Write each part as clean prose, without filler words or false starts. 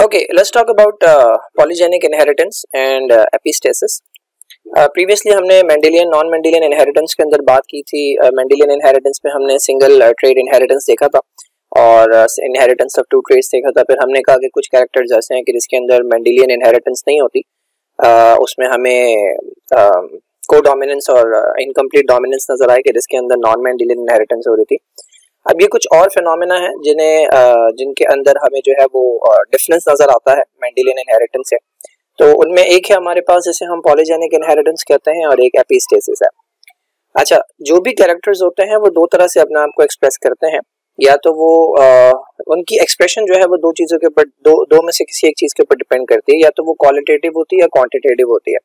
Okay, let's talk about polygenic inheritance and epistasis. Previously हमने Mendelian non Mendelian inheritance के अंदर बात की थी। मेंडेलियन इनहेरिटेंस में हमने सिंगल ट्रेड इनहेरिटेंस देखा था और इनहेरिटेंस ऑफ टू ट्रेड्स देखा था। फिर हमने कहा कि कुछ कैरेक्टर्स ऐसे हैं कि जिसके अंदर मेंडेलियन इनहेरिटेंस नहीं होती, उसमें हमें को-डोमिनेंस और इनकम्प्लीट डोमिनेंस नजर आए कि जिसके अंदर नॉन मेंडेलियन इनहेरिटेंस हो रही थी। अब ये कुछ और फिनोमेना है जिनके अंदर हमें जो है वो डिफरेंस नजर आता है मेंडेलियन इनहेरिटेंस से। तो उनमें एक है हमारे पास जिसे हम पॉलीजेनिक इनहेरिटेंस कहते हैं और एक एपिस्टेसिस है। अच्छा, जो भी कैरेक्टर्स होते हैं वो दो तरह से अपने आप को एक्सप्रेस करते हैं। या तो वो उनकी एक्सप्रेशन जो है वो दो चीजों के ऊपर दो में से किसी एक चीज के ऊपर डिपेंड करती है। या तो वो क्वालिटेटिव होती है या क्वांटिटेटिव होती है।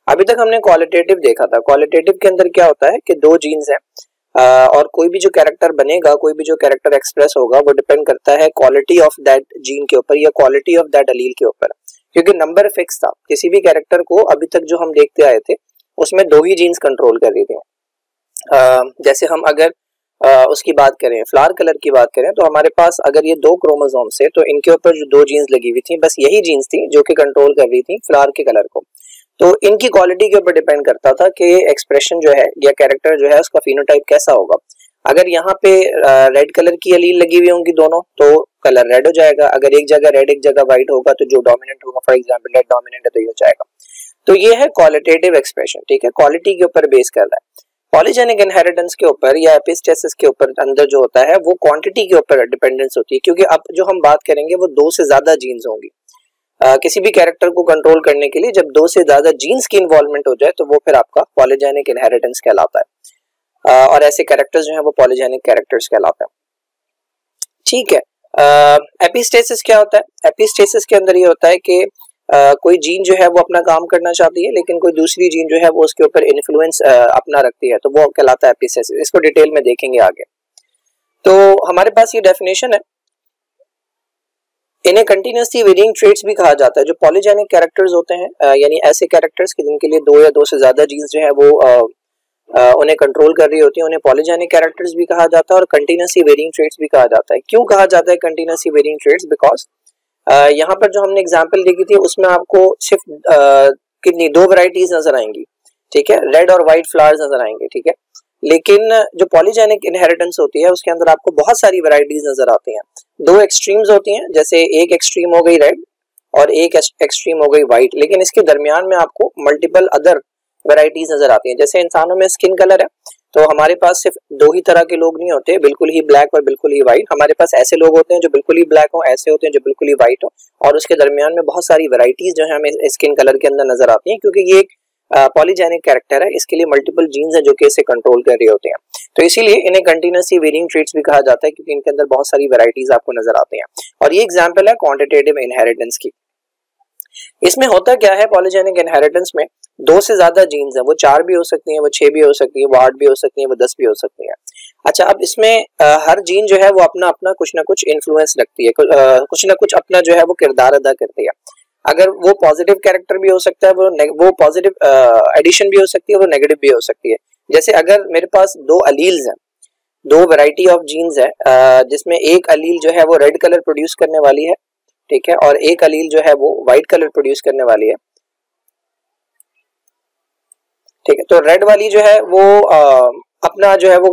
अभी तक हमने क्वालिटेटिव देखा था। क्वालिटेटिव के अंदर क्या होता है कि दो जीन्स हैं और कोई भी जो कैरेक्टर बनेगा, कोई भी जो कैरेक्टर एक्सप्रेस होगा वो डिपेंड करता है क्वालिटी ऑफ दैट जीन के ऊपर या क्वालिटी ऑफ दैट अलील के ऊपर, क्योंकि नंबर फिक्स था। किसी भी कैरेक्टर को अभी तक जो हम देखते आए थे उसमें दो ही जीन्स कंट्रोल कर रही थी। जैसे हम अगर उसकी बात करें, फ्लावर कलर की बात करें, तो हमारे पास अगर ये दो क्रोमोसोम्स है तो इनके ऊपर जो दो जीन्स लगी हुई थी, बस यही जीन्स थी जो कि कंट्रोल कर रही थी फ्लावर के कलर को। तो इनकी क्वालिटी के ऊपर डिपेंड करता था कि एक्सप्रेशन जो है या कैरेक्टर जो है उसका फिनोटाइप कैसा होगा। अगर यहाँ पे रेड कलर की अलील लगी हुई होंगी दोनों, तो कलर रेड हो जाएगा। अगर एक जगह रेड एक जगह व्हाइट होगा तो जो डोमिनेंट होगा, फॉर एग्जांपल रेड डोमिनेंट है तो ये हो जाएगा। तो ये है क्वालिटेटिव एक्सप्रेशन, ठीक है, क्वालिटी के ऊपर बेस कर रहा है। पॉलीजेनिक इनहेरिटेंस के ऊपर या एपिस्टेसिस के ऊपर अंदर जो होता है वो क्वांटिटी के ऊपर डिपेंडेंस होती है, क्योंकि अब जो हम बात करेंगे वो दो से ज्यादा जीन्स होंगी। किसी भी कैरेक्टर को कंट्रोल करने के लिए जब दो से ज्यादा जीन्स की इन्वॉल्वमेंट हो जाए तो वो फिर आपका पॉलीजेनिक इनहेरिटेंस कहलाता है। और ऐसे कैरेक्टर्स जो हैं वो पॉलीजेनिक कैरेक्टर्स कहलाते हैं, ठीक है। एपिस्टेसिस क्या होता है? एपिस्टेसिस के अंदर ये होता है कि कोई जीन जो है वो अपना काम करना चाहती है लेकिन कोई दूसरी जीन जो है वो उसके ऊपर इन्फ्लुएंस अपना रखती है, तो वो कहलाता है एपिस्टेसिस। इसको डिटेल में देखेंगे आगे। तो हमारे पास ये डेफिनेशन है। इन्हें कंटिन्यूसली वेरिंग ट्रेट्स भी कहा जाता है। जो पॉलीजेनिक कैरेक्टर्स होते हैं, यानी ऐसे कैरेक्टर्स के जिनके लिए दो या दो से ज्यादा जीन्स जो है वो उन्हें कंट्रोल कर रही होती है, उन्हें पॉलीजेनिक कैरेक्टर्स भी कहा जाता है और कंटिन्यूसली वेरिंग ट्रेट्स भी कहा जाता है। क्यों कहा जाता है कंटिन्यूसली वेरिंग ट्रेट्स? बिकॉज यहाँ पर जो हमने एग्जांपल देखी थी उसमें आपको सिर्फ कितनी दो वैरायटीज नजर आएंगी, ठीक है, रेड और व्हाइट फ्लावर्स नजर आएंगे, ठीक है। लेकिन जो पॉलीजेनिक इनहेरिटेंस होती है उसके अंदर आपको बहुत सारी वैरायटीज नजर आती हैं। दो एक्सट्रीम्स होती हैं, जैसे एक एक्सट्रीम हो गई रेड और एक एक्सट्रीम हो गई व्हाइट, लेकिन इसके दरमियान में आपको मल्टीपल अदर वैरायटीज नजर आती हैं। जैसे इंसानों में स्किन कलर है तो हमारे पास सिर्फ दो ही तरह के लोग नहीं होते, बिल्कुल ही ब्लैक और बिल्कुल ही व्हाइट। हमारे पास ऐसे लोग होते हैं जो बिल्कुल ही ब्लैक हो, ऐसे होते हैं जो बिल्कुल ही व्हाइट हो, और उसके दरमियान में बहुत सारी वैरायटीज जो है हमें स्किन कलर के अंदर नजर आती हैं, क्योंकि ये एक पॉलीजेनिक कैरेक्टर है। इसके लिए मल्टीपल जीन्स हैं जो कि इसे कंट्रोल कर रहे होते हैं। तो इसीलिए इन्हें कंटिन्यूसली वेरिंग ट्रेट्स भी कहा जाता है, क्योंकि इनके अंदर बहुत सारी वैरायटीज आपको नजर आती हैं। और ये एग्जांपल है क्वांटिटेटिव इनहेरिटेंस की। इसमें होता क्या है, पॉलीजेनिक इनहेरिटेंस में दो से ज्यादा जीन्स हैं, वो 4 भी हो सकती हैं, वो 6 भी हो सकती हैं, वो 8 भी हो सकती हैं, वो 10 भी हो सकती हैं। अच्छा, अब इसमें हर जीन जो है वो अपना अपना कुछ ना कुछ इन्फ्लुएंस रखती है, कुछ ना कुछ अपना जो है वो किरदार अदा करती है। अगर वो पॉजिटिव कैरेक्टर भी हो सकता है, वो पॉजिटिव एडिशन भी हो सकती है, वो नेगेटिव भी हो सकती है। जैसे अगर मेरे पास दो अलील्स हैं, दो वैरायटी ऑफ जीन्स है, जिसमें एक अलील जो है वो रेड कलर प्रोड्यूस करने वाली है, ठीक है, और एक अलील जो है वो व्हाइट कलर प्रोड्यूस करने वाली है, ठीक है। तो रेड वाली जो है वो अपना जो है वो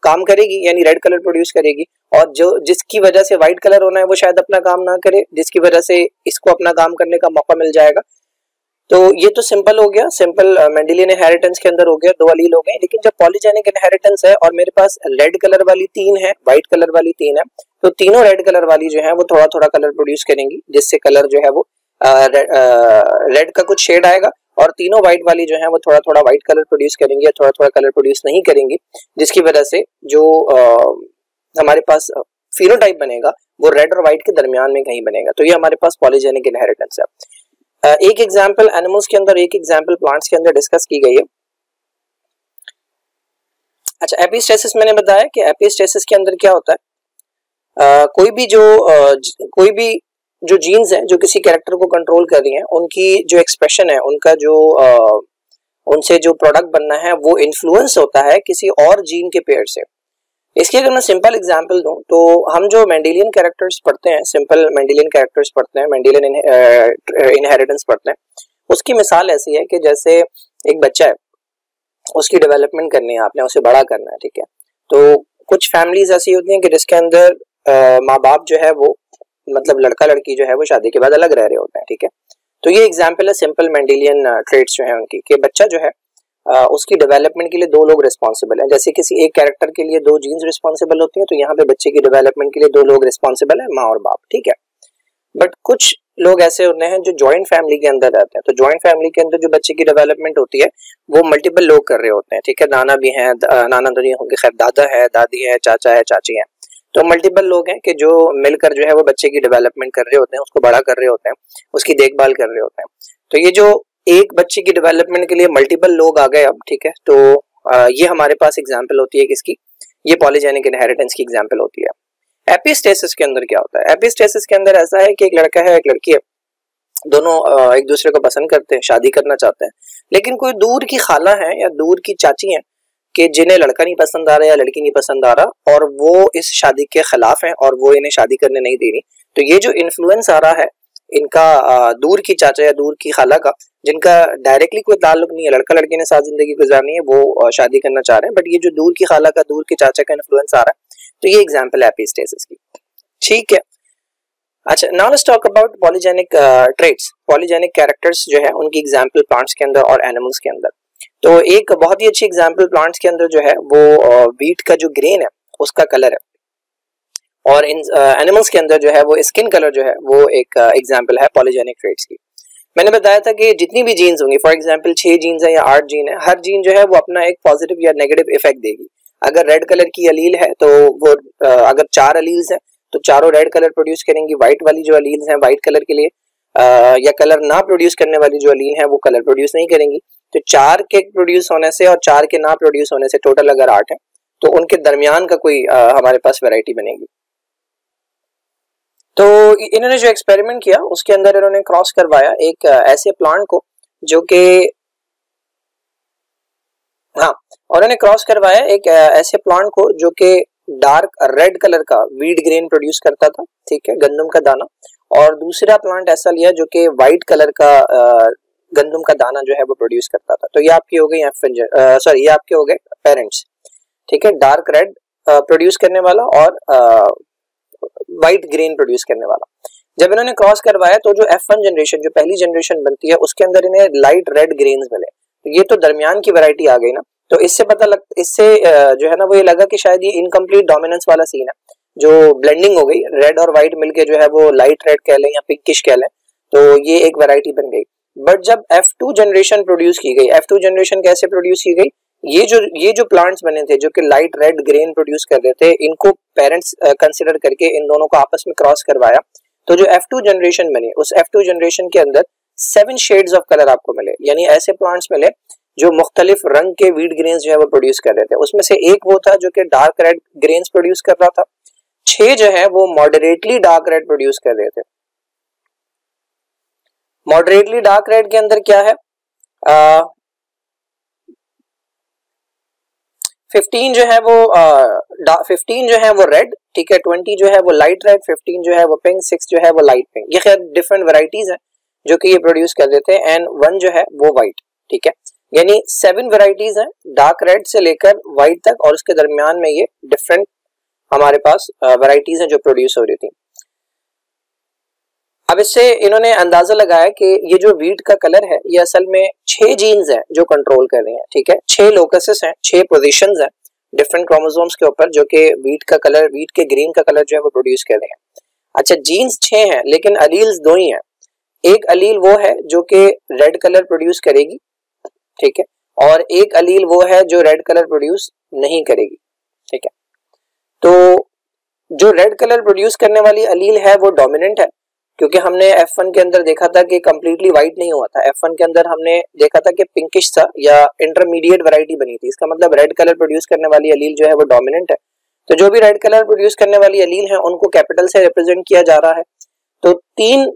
काम करेगी, यानी रेड कलर प्रोड्यूस करेगी, और जो जिसकी वजह से व्हाइट कलर होना है वो शायद अपना काम ना करे, जिसकी वजह से इसको अपना काम करने का मौका मिल जाएगा। तो ये तो सिंपल हो गया, सिंपल मेंडेलियन इनहेरिटेंस के अंदर हो गया, दो अलील हो गए। लेकिन जब पॉलीजेनिक इनहेरिटेंस है और मेरे पास रेड कलर वाली 3 है, व्हाइट कलर वाली 3 है, तो तीनों रेड कलर वाली जो है वो थोड़ा थोड़ा कलर प्रोड्यूस करेंगी, जिससे कलर जो है वो रेड का कुछ शेड आएगा, और तीनों व्हाइट वाली जो है वो थोड़ा थोड़ा व्हाइट कलर प्रोड्यूस करेंगी या थोड़ा थोड़ा कलर प्रोड्यूस नहीं करेंगी, जिसकी वजह से जो हमारे पास फिनोटाइप बनेगा वो रेड और व्हाइट के दरमियान में कहीं बनेगा। तो ये हमारे पास पॉलीजेनिक इनहेरिटेंस है। एक एग्जांपल एनिमल्स के अंदर, एक एग्जांपल प्लांट्स के अंदर डिस्कस की गई है। अच्छा, एपिस्टेसिस मैंने बताया कि एपिस्टेसिस के अंदर क्या होता है, कोई भी जो जीन्स हैं जो किसी कैरेक्टर को कंट्रोल कर रही हैं, उनकी जो एक्सप्रेशन है, उनका जो उनसे जो प्रोडक्ट बनना है वो इन्फ्लुएंस होता है किसी और जीन के पेयर से। इसकी अगर मैं सिंपल एग्जांपल दूं तो हम जो मेंडेलियन कैरेक्टर्स पढ़ते हैं, सिंपल मेंडेलियन कैरेक्टर्स पढ़ते हैं, मेंडेलियन इनहेरिटेंस पढ़ते हैं, उसकी मिसाल ऐसी है कि जैसे एक बच्चा है, उसकी डेवलपमेंट करनी है, आपने उसे बड़ा करना है, ठीक है। तो कुछ फैमिलीज ऐसी होती हैं कि जिसके अंदर माँ बाप जो है वो मतलब लड़का लड़की जो है वो शादी के बाद अलग रह रहे होते हैं, ठीक है। तो ये एग्जांपल है सिंपल मेंडेलियन ट्रेट्स जो है उनकी, कि बच्चा जो है उसकी डेवलपमेंट के लिए दो लोग रिस्पॉन्सिबल हैं। जैसे किसी एक कैरेक्टर के लिए दो जीन्स रिस्पॉन्सिबल होती हैं, तो यहाँ पे बच्चे की डेवलपमेंट के लिए दो लोग रिस्पॉन्सिबल है, माँ और बाप, ठीक है। बट कुछ लोग ऐसे होते हैं जो जॉइंट फैमिली के अंदर रहते हैं, तो जॉइंट फैमिली के अंदर जो बच्चे की डेवलपमेंट होती है वो मल्टीपल लोग कर रहे होते हैं, ठीक है। नाना भी हैं, नाना तो नहीं होंगे, खैर दादा है, दादी है, चाचा है, चाची है, तो मल्टीपल लोग हैं कि जो मिलकर जो है वो बच्चे की डेवलपमेंट कर रहे होते हैं, उसको बड़ा कर रहे होते हैं, उसकी देखभाल कर रहे होते हैं। तो ये जो एक बच्चे की डेवलपमेंट के लिए मल्टीपल लोग आ गए अब, ठीक है, तो ये हमारे पास एग्जाम्पल होती है किसकी, ये पॉलीजेनिक इनहेरिटेंस की एग्जाम्पल होती है। एपिस्टेसिस के अंदर क्या होता है? एपिस्टेसिस के अंदर ऐसा है कि एक लड़का है, एक लड़की है, दोनों एक दूसरे को पसंद करते हैं, शादी करना चाहते हैं, लेकिन कोई दूर की खाला है या दूर की चाची है कि जिन्हें लड़का नहीं पसंद आ रहा या लड़की नहीं पसंद आ रहा, और वो इस शादी के खिलाफ हैं और वो इन्हें शादी करने नहीं दे रही। तो ये जो इन्फ्लुएंस आ रहा है इनका दूर की चाचा या दूर की खाला का, जिनका डायरेक्टली कोई ताल्लुक नहीं है, लड़का लड़की ने साथ जिंदगी गुजारनी है, वो शादी करना चाह रहे हैं, बट ये जो दूर की खाला का, दूर के चाचा का इन्फ्लुएंस आ रहा है, तो ये एग्जाम्पल है एपिस्टेसिस की, ठीक है। अच्छा, now let's talk about polygenic traits, polygenic characters जो है उनकी एग्जाम्पल प्लांट्स के अंदर और एनिमल्स के अंदर। तो एक बहुत ही अच्छी एग्जाम्पल प्लांट्स के अंदर जो है वो व्हीट का जो ग्रेन है उसका कलर है, और इन एनिमल्स के अंदर जो है वो स्किन कलर जो है वो एक एग्जाम्पल है पॉलीजेनिक ट्रेट्स की। मैंने बताया था कि जितनी भी जीन्स होंगी, फॉर एग्जाम्पल 6 जीन्स है या 8 जीन है, हर जीन जो है वो अपना एक पॉजिटिव या नेगेटिव इफेक्ट देगी। अगर रेड कलर की अलील है तो वो अगर 4 अलील्स है तो चारों रेड कलर प्रोड्यूस करेंगी, व्हाइट वाली जो अलील्स हैं व्हाइट कलर के लिए, या कलर ना प्रोड्यूस करने वाली जो अलील है वो कलर प्रोड्यूस नहीं करेंगी। तो 4 के प्रोड्यूस होने से और 4 के ना प्रोड्यूस होने से टोटल अगर 8 है, तो उनके दरमियान का कोई हमारे पास वैरायटी बनेगी। तो इन्होंने जो एक्सपेरिमेंट किया उसके अंदर इन्होंने क्रॉस करवाया एक ऐसे प्लांट को जो कि और इन्होंने क्रॉस करवाया एक ऐसे प्लांट को जो कि डार्क रेड कलर का वीट ग्रेन प्रोड्यूस करता था, ठीक है, गंदम का दाना, और दूसरा प्लांट ऐसा लिया जो कि व्हाइट कलर का गंदम का दाना जो है वो प्रोड्यूस करता था। तो ये आपकी हो गई ये आपके हो गए पेरेंट्स, ठीक है, डार्क रेड प्रोड्यूस करने वाला और व्हाइट ग्रेन प्रोड्यूस करने वाला। जब इन्होंने क्रॉस करवाया तो जो F1 जनरेशन, जो पहली जनरेशन बनती है, उसके अंदर इन्हें लाइट रेड ग्रेन्स मिले। तो ये तो दरमियान की वैरायटी आ गई ना, तो इससे जो है ना वो ये लगा कि शायद ये इनकम्प्लीट डोमिनेंस वाला सीन है, जो ब्लेंडिंग हो गई, रेड और व्हाइट मिलके जो है वो लाइट रेड कह लें या पिंकिश कह लें, तो ये एक वैरायटी बन गई। बट जब F2 जनरेशन प्रोड्यूस की गई, F2 जनरेशन कैसे प्रोड्यूस की गई, ये जो प्लांट्स बने थे जो कि लाइट रेड ग्रेन प्रोड्यूस कर रहे थे, इनको पेरेंट्स कंसिडर करके इन दोनों को आपस में क्रॉस करवाया, तो जो F2 जनरेशन बनी, उस F2 जनरेशन के अंदर 7 शेड्स ऑफ कलर आपको मिले, यानी ऐसे प्लांट्स मिले जो मुख्तलिफ रंग के वीट ग्रेन्स जो है वो प्रोड्यूस कर रहे थे। उसमें से एक वो था जो कि डार्क रेड ग्रेन्स प्रोड्यूस कर रहा था, 6 जो है वो मॉडरेटली डार्क रेड प्रोड्यूस कर रहे थे। मॉडरेटली डार्क रेड के अंदर क्या है, 15 जो है वो रेड, ठीक है, 20 जो है वो लाइट रेड, 15 जो है वो पिंक, 6 जो है वो लाइट पिंक। ये खैर डिफरेंट वैरायटीज हैं जो कि ये प्रोड्यूस कर रहे थे, एंड 1 जो है वो व्हाइट, ठीक है, यानी 7 वैरायटीज हैं डार्क रेड से लेकर व्हाइट तक, और उसके दरमियान में ये डिफरेंट हमारे पास वैरायटीज हैं जो प्रोड्यूस हो रही थी। अब इससे इन्होंने अंदाजा लगाया कि ये जो वीट का कलर है ये असल में 6 जीन्स हैं जो कंट्रोल कर रही हैं, ठीक है, 6 लोकसेस हैं, 6 पोजीशंस हैं डिफरेंट क्रोमोसोम्स के ऊपर जो कि वीट के ग्रीन का कलर जो है वो प्रोड्यूस कर रही हैं। अच्छा, जीन्स 6 हैं लेकिन अलील्स 2 ही हैं। एक अलील वो है जो कि रेड कलर प्रोड्यूस करेगी, ठीक है, और एक अलील वो है जो रेड कलर प्रोड्यूस नहीं करेगी, ठीक है। तो जो रेड कलर प्रोड्यूस करने वाली अलील है वो डोमिनेंट है, क्योंकि हमने F1 के अंदर देखा था कि कंप्लीटली व्हाइट नहीं हुआ था। F1 के अंदर हमने देखा था कि पिंकिश था या इंटरमीडिएट वैरायटी बनी थी। इसका मतलब रेड कलर प्रोड्यूस करने वाली अलील जो है वो डोमिनेंट है। तो जो भी रेड कलर प्रोड्यूस करने वाली अलील है उनको कैपिटल से रिप्रेजेंट किया जा रहा है। तो 3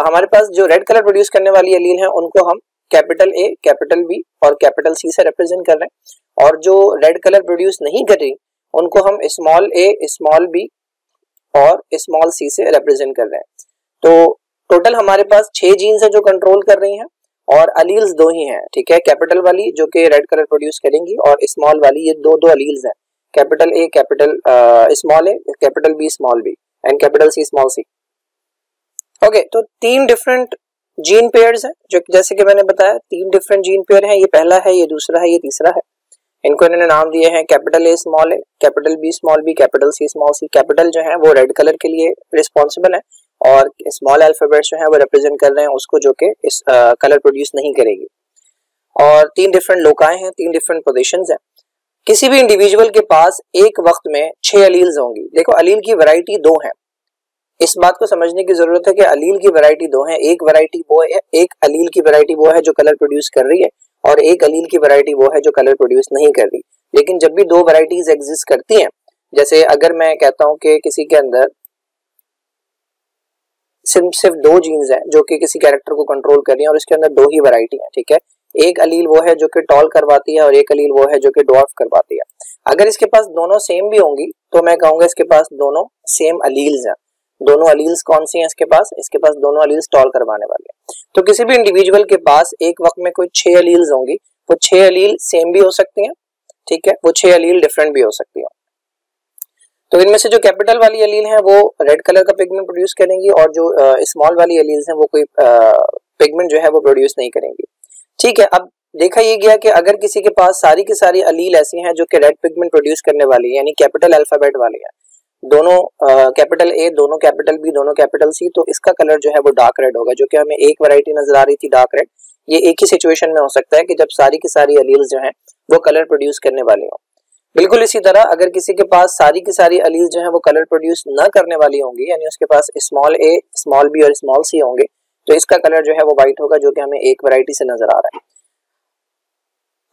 हमारे पास जो रेड कलर प्रोड्यूस करने वाली अलील है उनको हम कैपिटल A, कैपिटल B और कैपिटल C से रिप्रेजेंट कर रहे हैं, और जो रेड कलर प्रोड्यूस नहीं कर रही उनको हम स्मॉल ए, स्मॉल बी और स्मॉल सी से रिप्रेजेंट कर रहे हैं। तो टोटल हमारे पास 6 जीन्स है जो कंट्रोल कर रही हैं और अलील्स 2 ही हैं, ठीक है। कैपिटल वाली जो कि रेड कलर प्रोड्यूस करेंगी और स्मॉल वाली, ये दो अलील्स हैं, capital A capital small A, capital B small B and capital C small C. Okay, तो 3 डिफरेंट जीन पेयर्स हैं जो जैसे कि मैंने बताया 3 डिफरेंट जीन पेयर हैं, ये पहला है, ये दूसरा है, ये तीसरा है। इनको इन्होंने नाम दिए हैं capital A small A, capital B small B, capital C small C. Capital जो है वो रेड कलर के लिए रिस्पॉन्सिबल है और स्मॉल अल्फाबेट्स जो है वो रिप्रेजेंट कर रहे हैं उसको जो कि इस कलर प्रोड्यूस नहीं करेगी। और 3 डिफरेंट लोकाएं हैं, 3 डिफरेंट पोजीशंस हैं। किसी भी इंडिविजुअल के पास एक वक्त में 6 अलील्स होंगी। देखो अलील की वैरायटी 2 है, इस बात को समझने की जरूरत है कि अलील की वैरायटी 2 है। एक वैरायटी वो है, एक अलील की वैरायटी वो है जो कलर प्रोड्यूस कर रही है और एक अलील की वैरायटी वो है जो कलर प्रोड्यूस नहीं कर रही। लेकिन जब भी 2 वैरायटीज एग्जिस्ट करती हैं, जैसे अगर मैं कहता हूं कि किसी के अंदर सिर्फ 2 जीन्स हैं जो कि किसी कैरेक्टर को कंट्रोल कर रही हैं और इसके अंदर 2 ही वैरायटी है, ठीक है। एक अलील वो है जो कि टॉल करवाती है और एक अलील वो है जो कि ड्वार्फ करवाती है। अगर इसके पास दोनों सेम भी होंगी तो मैं कहूंगा इसके पास दोनों सेम अलील्स हैं। दोनों अलील्स कौन सी हैं इसके पास दोनों अलील्स टॉल करवाने वाले हैं। तो किसी भी इंडिविजुअल के पास एक वक्त में कोई 6 अलील्स होंगी, वो 6 अलील सेम भी हो सकती हैं, ठीक है, वो 6 अलील डिफरेंट भी हो सकती हैं। तो इनमें से जो कैपिटल वाली अलील है वो रेड कलर का पिगमेंट प्रोड्यूस करेंगी और जो स्मॉल वाली अलील्स हैं वो कोई पिगमेंट जो है वो प्रोड्यूस नहीं करेंगी, ठीक है। अब देखा ये गया कि अगर किसी के पास सारी की सारी अलील ऐसी हैं जो कि रेड पिगमेंट प्रोड्यूस करने वाली है, यानी कैपिटल अल्फाबेट वाली है, दोनों कैपिटल ए, दोनों कैपिटल बी, दोनों कैपिटल सी, तो इसका कलर जो है वो डार्क रेड होगा, जो कि हमें एक वैरायटी नजर आ रही थी डार्क रेड। ये एक ही सिचुएशन में हो सकता है कि जब सारी की सारी अलील्स जो हैं वो कलर प्रोड्यूस करने वाली हो। बिल्कुल इसी तरह अगर किसी के पास सारी की सारी अलील्स जो है वो कलर प्रोड्यूस न करने वाली होंगी, यानी उसके पास स्मॉल ए, स्मॉल बी और स्मॉल सी होंगे, तो इसका कलर जो है वो व्हाइट होगा, जो कि हमें एक वैरायटी से नजर आ रहा है।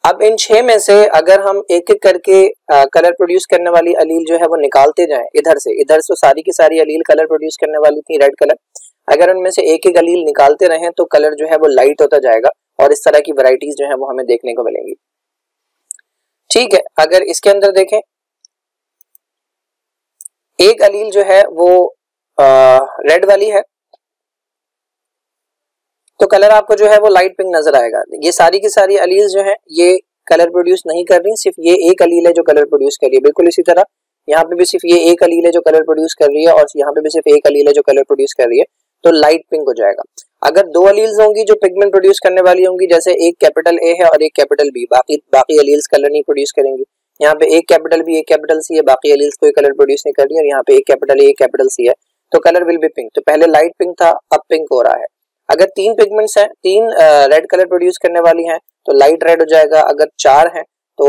अब इन 6 में से अगर हम एक एक करके कलर प्रोड्यूस करने वाली अलील जो है वो निकालते जाएं, इधर से सारी की सारी अलील कलर प्रोड्यूस करने वाली थी रेड कलर, अगर उनमें से एक एक अलील निकालते रहें तो कलर जो है वो लाइट होता जाएगा और इस तरह की वैरायटीज जो है वो हमें देखने को मिलेंगी, ठीक है। अगर इसके अंदर देखें, एक अलील जो है वो रेड वाली है तो कलर आपको जो है वो लाइट पिंक नजर आएगा। ये सारी की सारी अलील्स जो है ये कलर प्रोड्यूस नहीं कर रही, सिर्फ ये एक अलील है जो कलर प्रोड्यूस कर रही है। बिल्कुल इसी तरह यहाँ पे भी सिर्फ ये एक अलील है जो कलर प्रोड्यूस कर रही है और यहाँ पे भी सिर्फ एक अलील है जो कलर प्रोड्यूस कर रही है, तो लाइट पिंक हो जाएगा। अगर 2 अलील्स होंगी जो पिगमेंट प्रोड्यूस करने वाली होंगी, जैसे एक कैपिटल ए है और एक कैपिटल बी, बाकी अलील्स कलर नहीं प्रोड्यूस करेंगी। यहाँ पे एक कैपिटल बी, एक कैपिटल सी है, बाकी अलील्स कोई कलर प्रोड्यूस नहीं कर रही है, और यहाँ पे एक कैपिटल ए, एक कैपिटल सी है, तो कलर विल बी पिंक। तो पहले लाइट पिंक था, अब पिंक हो रहा है। अगर 3 पिगमेंट्स हैं, 3 रेड कलर प्रोड्यूस करने वाली हैं तो लाइट रेड हो जाएगा। अगर 4 हैं तो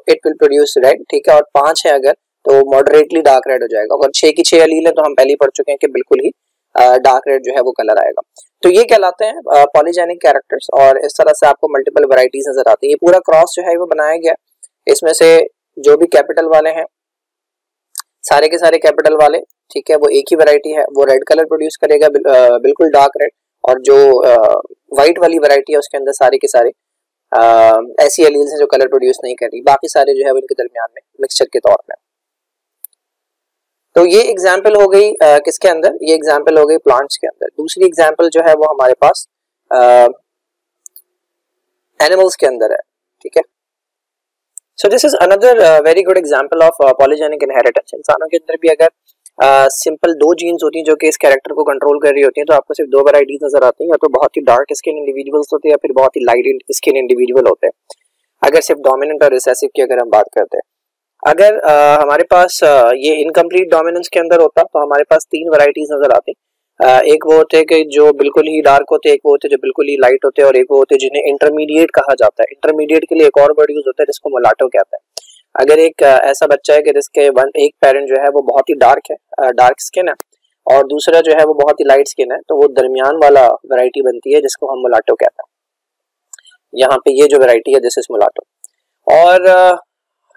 इट विल प्रोड्यूस रेड, ठीक है, और 5 है अगर तो मॉडरेटली डार्क रेड हो जाएगा। अगर 6 की 6 अलील है तो हम पहले ही पढ़ चुके हैं कि बिल्कुल ही डार्क रेड जो है वो कलर आएगा। तो ये कहलाते हैं पॉलीजेनिक कैरेक्टर्स और इस तरह से आपको मल्टीपल वैरायटीज नजर आती है। ये पूरा क्रॉस जो है वो बनाया गया, इसमें से जो भी कैपिटल वाले हैं सारे के सारे कैपिटल वाले, ठीक है, वो एक ही वैरायटी है, वो रेड कलर प्रोड्यूस करेगा, बिल्कुल डार्क रेड। और जो व्हाइट वाली वैरायटी है उसके अंदर सारे के सारे ऐसी अलील्स हैं जो कलर प्रोड्यूस नहीं कर रही, बाकी सारे जो है वो इनके दरमियान में मिक्सचर के तौर पे। तो ये एग्जाम्पल हो गई किसके अंदर, ये एग्जाम्पल हो गई प्लांट्स के अंदर। दूसरी एग्जाम्पल जो है वो हमारे पास एनिमल्स के अंदर है, ठीक है। So this is another very good example of polygenic inheritance. इंसानों के अंदर भी अगर सिंपल 2 जीन्स होती हैं जो कि इस कैरेक्टर को कंट्रोल कर रही होती हैं, तो आपको सिर्फ 2 वैरायटीज नजर आती हैं, या तो बहुत ही डार्क स्किन इंडिविजुअल्स होते हैं या फिर बहुत ही लाइट स्किन इंडिविजुअल होते हैं, अगर सिर्फ डोमिनेंट और रिसेसिव की अगर हम बात करते हैं। अगर हमारे पास ये इनकम्प्लीट डोमिनेंस के अंदर होता तो हमारे पास 3 वैरायटीज नजर आती। एक वो होते हैं कि जो बिल्कुल ही डार्क होते हैं, एक वो होते हैं जो बिल्कुल ही लाइट होते हैं, और एक वो होते हैं जिन्हें इंटरमीडिएट कहा जाता है। इंटरमीडिएट के लिए एक और वर्ड यूज होता है जिसको मुलाटो कहते हैं। अगर एक ऐसा बच्चा है कि जिसके एक पेरेंट जो है वो बहुत ही डार्क है, डार्क स्किन है, और दूसरा जो है वो बहुत ही लाइट स्किन है, तो वो दरमियान वाला वैरायटी बनती है जिसको हम मुलाटो कहते हैं। यहाँ पे ये जो वैरायटी है दिस इज मुलाटो, और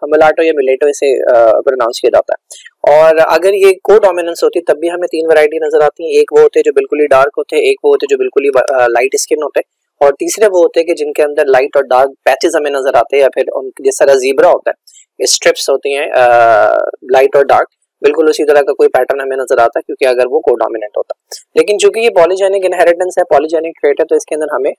मुलाटो या मिलेटो इसे प्रोनाउंस किया जाता है। और अगर ये को डोमिनेंस होती तब भी हमें 3 वैरायटी नजर आती हैं। एक वो होते हैं जो बिल्कुल ही डार्क होते हैं, एक वो होते हैं जो बिल्कुल ही लाइट स्किन होते हैं, और तीसरे वो होते हैं कि जिनके अंदर लाइट और डार्क पैचेस हमें नजर आते हैं, या फिर जिस तरह जीब्रा होता है स्ट्रिप्स होती हैं लाइट और डार्क, बिल्कुल उसी तरह का कोई पैटर्न हमें नजर आता है, क्योंकि अगर वो कोडोमिनेंट होता। लेकिन चूंकि ये पॉलीजेनिक इनहेरिटेंस है, पॉलीजेनिक ट्रेट है, तो इसके अंदर हमें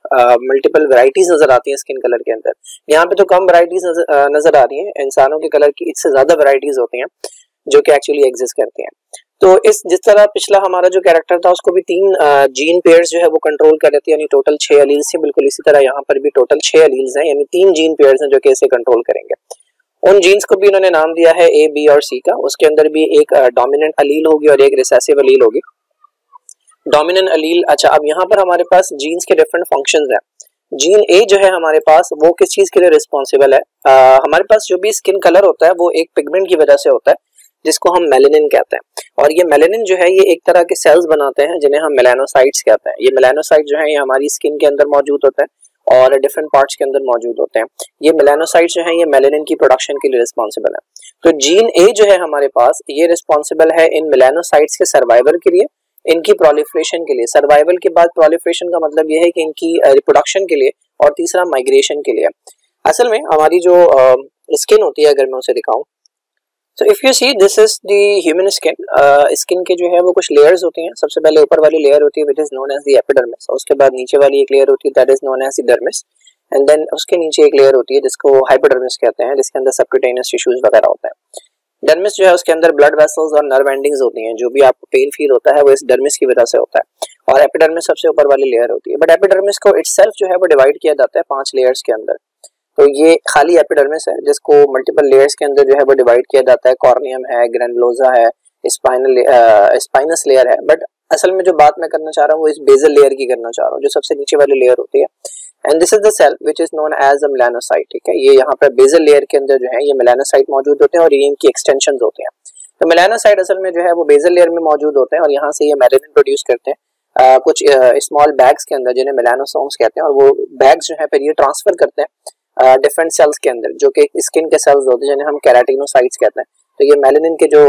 मल्टीपल वैरायटीज नजर आती हैं स्किन कलर के अंदर। यहाँ पे तो कम वैरायटीज नजर आ रही हैं, इंसानों के कलर की इससे ज्यादा वैरायटीज होती हैं जो कि एक्चुअली एग्जिस्ट करती हैं। तो इस जिस तरह पिछला हमारा जो कैरेक्टर था उसको भी 3 जीन पेयर्स जो है वो कंट्रोल कर रहे थे, यानी टोटल 6 एलील्स हैं, बिल्कुल इसी तरह यहाँ पर भी टोटल 6 एलील्स हैं, यानी 3 जीन पेयर्स हैं जो कि इसे कंट्रोल करेंगे। उन जीन्स को भी उन्होंने नाम दिया है ए, बी और सी का। उसके अंदर भी एक डोमिनेंट अलील होगी और एक रिसेसिव अलील होगी। डोमिनेंट अलील, अच्छा अब यहाँ पर हमारे पास जीन्स के डिफरेंट फंक्शंस हैं। जीन ए जो है हमारे पास वो किस चीज के लिए रिस्पॉन्सिबल है? हमारे पास जो भी स्किन कलर होता है वो एक पिगमेंट की वजह से होता है जिसको हम मेलेनिन कहते हैं, और ये मेलेनिन जो है ये एक तरह के सेल्स बनाते हैं जिन्हें हम मेलानोसाइट्स कहते हैं। ये मेलानोसाइट जो है ये हमारी स्किन के अंदर मौजूद होते हैं और डिफरेंट पार्ट्स के अंदर मौजूद होते हैं। ये मेलानोसाइट्स जो है ये मेलेनिन की प्रोडक्शन के लिए रिस्पॉन्सिबल है। तो जीन ए जो है हमारे पास ये रिस्पॉन्सिबल है इन मेलानोसाइट्स के सर्वाइवल के लिए, इनकी प्रोलिफरेशन के लिए। सर्वाइवल के बाद प्रोलिफरेशन का मतलब ये है कि इनकी रिप्रोडक्शन के लिए, और तीसरा माइग्रेशन के लिए। असल में हमारी जो स्किन होती है, अगर मैं उसे दिखाऊं, तो if you see this is the human skin. Skin के जो है वो कुछ लेयर्स होती हैं। सबसे पहले ऊपर वाली लेयर होती है which is known as the epidermis, उसके बाद नीचे वाली एक लेयर होती है that is known as the dermis, and then उसके नीचे एक लेयर होती है जिसको हाइपोडर्मिस कहते हैं, जिसके अंदर सबक्यूटेनियस टिश्यूज वगैरह होते हैं। डर्मिस जो है उसके अंदर ब्लड वेसल्स और नर्व एंडिंग्स होती हैं। जो भी आपको पेन फील होता है वो इस डर्मिस की वजह से होता है, और एपिडर्मिस सबसे ऊपर वाली लेयर होती है। बट एपिडर्मिस को इटसेल्फ जो है वो डिवाइड किया जाता है 5 लेयर्स के अंदर। तो ये खाली एपिडर्मिस है जिसको मल्टीपल लेयर्स के अंदर जो है वो डिवाइड किया जाता है। कॉर्नियम है, ग्रैनुलोसा है, स्पाइनस लेयर है। बट असल में जो बात मैं करना चाह रहा हूँ वो इस बेसल लेयर की करना चाह रहा हूँ, जो सबसे नीचे वाली लेयर होती है। And this is the cell which is known as a melanocyte. ठीक है, ये यहाँ पे बेसल लेयर के अंदर जो है ये मेलानोसाइट मौजूद होते हैं और ये इनकी एक्सटेंशंस होते हैं। तो मेलानोसाइट असल में जो है वो बेसल लेयर में मौजूद होते हैं और यहाँ से ये मेलानिन प्रोड्यूस करते हैं कुछ स्मॉल बैग्स के अंदर जिन्हें मेलानोसोम्स कहते हैं, और वो बैग्स जो है फिर ये ट्रांसफर करते हैं डिफरेंट सेल्स के अंदर, जो कि स्किन के सेल्स होते हैं जिन्हें हम केराटिनोसाइट्स कहते हैं। तो ये मेलानिन के जो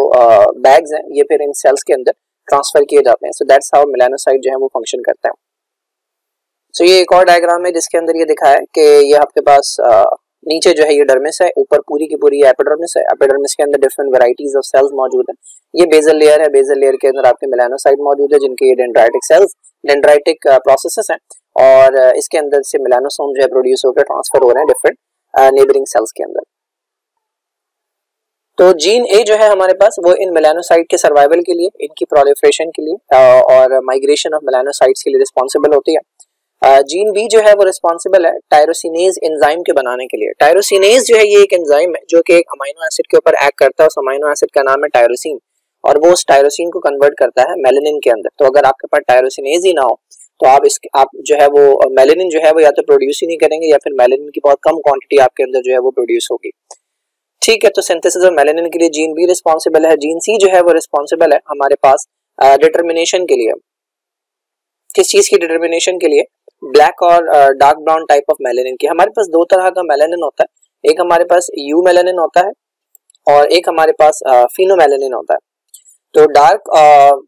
बैग्स हैं ये फिर इन सेल्स के अंदर ट्रांसफर किए जाते हैं। सो दैट्स हाउ मेलानोसाइट जो है वो फंक्शन करता है। सो ये एक और डायग्राम है जिसके अंदर ये दिखा है कि ये आपके पास नीचे जो है ये डर्मिस है, ऊपर पूरी की पूरी एपिडर्मिस है। एपिडर्मिस के अंदर डिफरेंट वैरायटीज ऑफ सेल्स मौजूद है। ये बेसल लेयर है, बेसल लेयर के अंदर आपके मेलानोसाइट मौजूद है जिनके ये डेंड्राइटिक सेल्स, डेंड्राइटिक प्रोसेसेस हैं, और इसके अंदर से मेलानोसोम जो है प्रोड्यूस होकर ट्रांसफर हो रहे हैं डिफरेंट नेबरिंग सेल्स के अंदर। तो जीन ए जो है हमारे पास वो इन मेलानोसाइट के सर्वाइवल के लिए, इनकी प्रोलिफरेशन के लिए और माइग्रेशन ऑफ मेलानोसाइट्स के लिए रिस्पॉन्सिबल होती है। जीन बी जो है वो रिस्पॉन्सिबल है टायरोसिनेज एंजाइम के बनाने के लिए। टायरोसिनेज जो है ये एक एंजाइम है जो कि एक अमीनो एसिड के ऊपर एक्ट करता है। उस अमीनो एसिड का नाम है टायरोसिन, और वो उस टायरोसिन को कन्वर्ट करता है मेलानिन के अंदर। तो अगर आपके पास टायरोसिनेज ही ना हो तो आप जो है वो मेलानिन जो है वो या तो प्रोड्यूस ही नहीं करेंगे या फिर मेलानिन की बहुत कम क्वांटिटी आपके अंदर जो है वो प्रोड्यूस होगी। ठीक है, तो सिंथेसिस ऑफ मेलानिन के लिए जीन बी रिस्पॉन्सिबल है। जीन सी जो है वो रिस्पॉन्सिबल है हमारे पास डिटर्मिनेशन के लिए। किस चीज की डिटर्मिनेशन के लिए? ब्लैक और dark brown type of melanin की। हमारे पास दो तरह का मेलानिन होता है, एक हमारे पास यू मेलानिन होता है और एक हमारे पास फिनोमेलानिन होता है। तो डार्क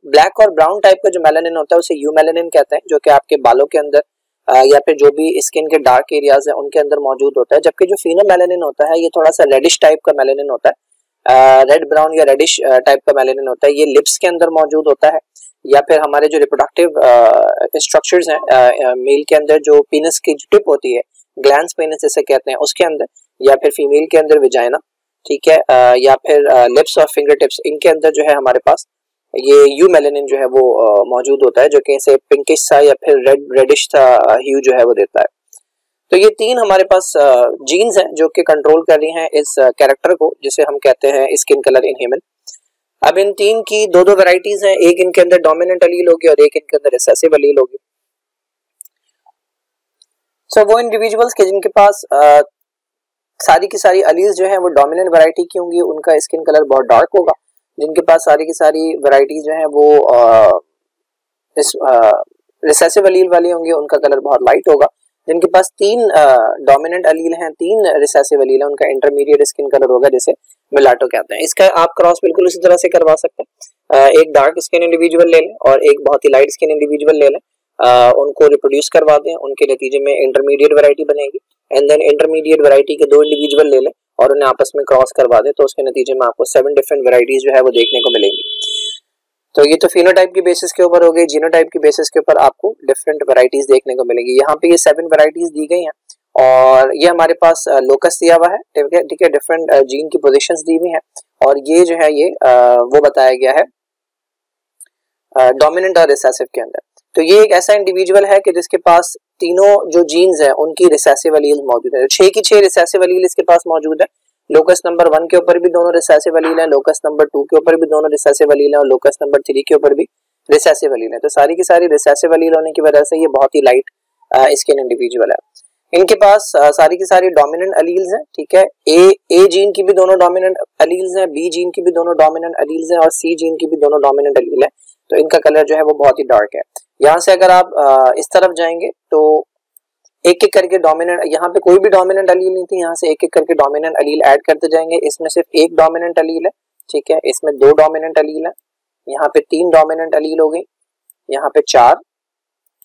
ब्लैक और ब्राउन टाइप का जो मेलानिन होता है उसे यू मेलानिन कहते हैं, जो कि आपके बालों के अंदर या फिर जो भी स्किन के डार्क एरियाज है उनके अंदर मौजूद होता है। जबकि जो फिनोमेलानिन होता है ये थोड़ा सा रेडिश टाइप का मेलानिन होता है, रेड ब्राउन या रेडिश टाइप का मेलानिन होता है। ये लिप्स के अंदर मौजूद होता है, या फिर हमारे जो रिप्रोडक्टिव स्ट्रक्चर्स हैं मेल के अंदर, जो पीनस की जो टिप होती है, ग्लैंड्स पेनिस जैसे कहते हैं, उसके अंदर, या फिर फीमेल के अंदर विजाइना, ठीक है, या फिर लिप्स और फिंगर टिप्स, इनके अंदर जो है हमारे पास ये यू मेलानिन जो है वो मौजूद होता है, जो कि ऐसे पिंकिश सा या फिर रेडिश सा ह्यू जो है वो देता है। तो ये तीन हमारे पास जीन्स हैं जो कि कंट्रोल कर रही हैं इस कैरेक्टर को, जिसे हम कहते हैं स्किन कलर इन ह्यूमन। अब इन तीन की दो दो वैरायटीज हैं, एक इनके अंदर डोमिनेंट अलील होगी और एक इनके अंदर रिसेसिव अलील होगी। सो वो इंडिविजुअल्स के जिनके पास सारी की सारी अलील्स जो है वो डोमिनेंट वैरायटी की होंगी, उनका स्किन कलर बहुत डार्क होगा। जिनके पास सारी की सारी वैरायटीज जो है वो रिसेसिव अलील वाली होंगी, उनका कलर बहुत लाइट होगा। जिनके पास तीन डोमिनेंट अलील हैं, तीन रिसेसिव अलील हैं, उनका इंटरमीडिएट स्किन कलर होगा, जिसे मुलाटो कहते हैं। इसका आप क्रॉस बिल्कुल उसी तरह से करवा सकते हैं। एक डार्क स्किन इंडिविजुअल ले लें और एक बहुत ही लाइट स्किन इंडिविजुअल ले लें, उनको रिप्रोड्यूस करवा दें, उनके नतीजे में इंटरमीडिएट वैरायटी बनेगी, एंड देन इंटरमीडिएट वैरायटी के 2 इंडिविजुअल ले लें और उन्हें आपस में क्रॉस करवा दें, तो उसके नतीजे में आपको 7 डिफरेंट वैरायटीज जो है वो देखने को मिलेंगी। तो ये तो फिनोटाइप की बेसिस के ऊपर हो गई। जीनोटाइप की बेसिस के ऊपर आपको डिफरेंट वैरायटीज देखने को मिलेगी। यहाँ पे ये 7 वैरायटीज दी गई हैं और ये हमारे पास लोकस दिया हुआ है, ठीक है, डिफरेंट जीन की पोजीशंस दी हुई हैं और ये जो है ये वो बताया गया है डोमिनेंट और रिसेसिव के अंदर। तो ये एक ऐसा इंडिविजुअल है कि जिसके पास तीनों जो जीन्स हैं उनकी रिसेसिव एलील मौजूद है। 6 की 6 रिसेसिव एलील इसके पास मौजूद है। लोकस नंबर 1 के ऊपर भी दोनों रिसेसिव एलील हैं, लोकस नंबर 2 के ऊपर भी दोनों रिसेसिव एलील हैं और लोकस नंबर 3 के ऊपर भी रिसेसिव एलील है। तो सारी की सारी रिसेसिव एलील होने की वजह से ये बहुत ही लाइट स्किन इंडिविजुअल है। इनके पास सारी की सारी डोमिनेंट एलील्स हैं, ठीक है। ए जीन की भी दोनों डोमिनेंट एलील्स हैं, बी जीन की भी दोनों डोमिनेंट एलील्स हैं और सी जीन की भी दोनों डोमिनेंट एलील है। तो इनका कलर जो है वो बहुत ही डार्क है। यहाँ से अगर आप इस तरफ जाएंगे तो एक एक करके डोमिनेंट, यहाँ पे कोई भी डोमिनेंट एलील नहीं थी, यहाँ से एक एक करके डोमिनेंट एलील ऐड करते जाएंगे। इसमें सिर्फ एक डोमिनेंट एलील है, ठीक है, इसमें 2 डोमिनेंट एलील है, यहाँ पे 3 डोमिनेंट एलील हो गई, यहाँ पे 4,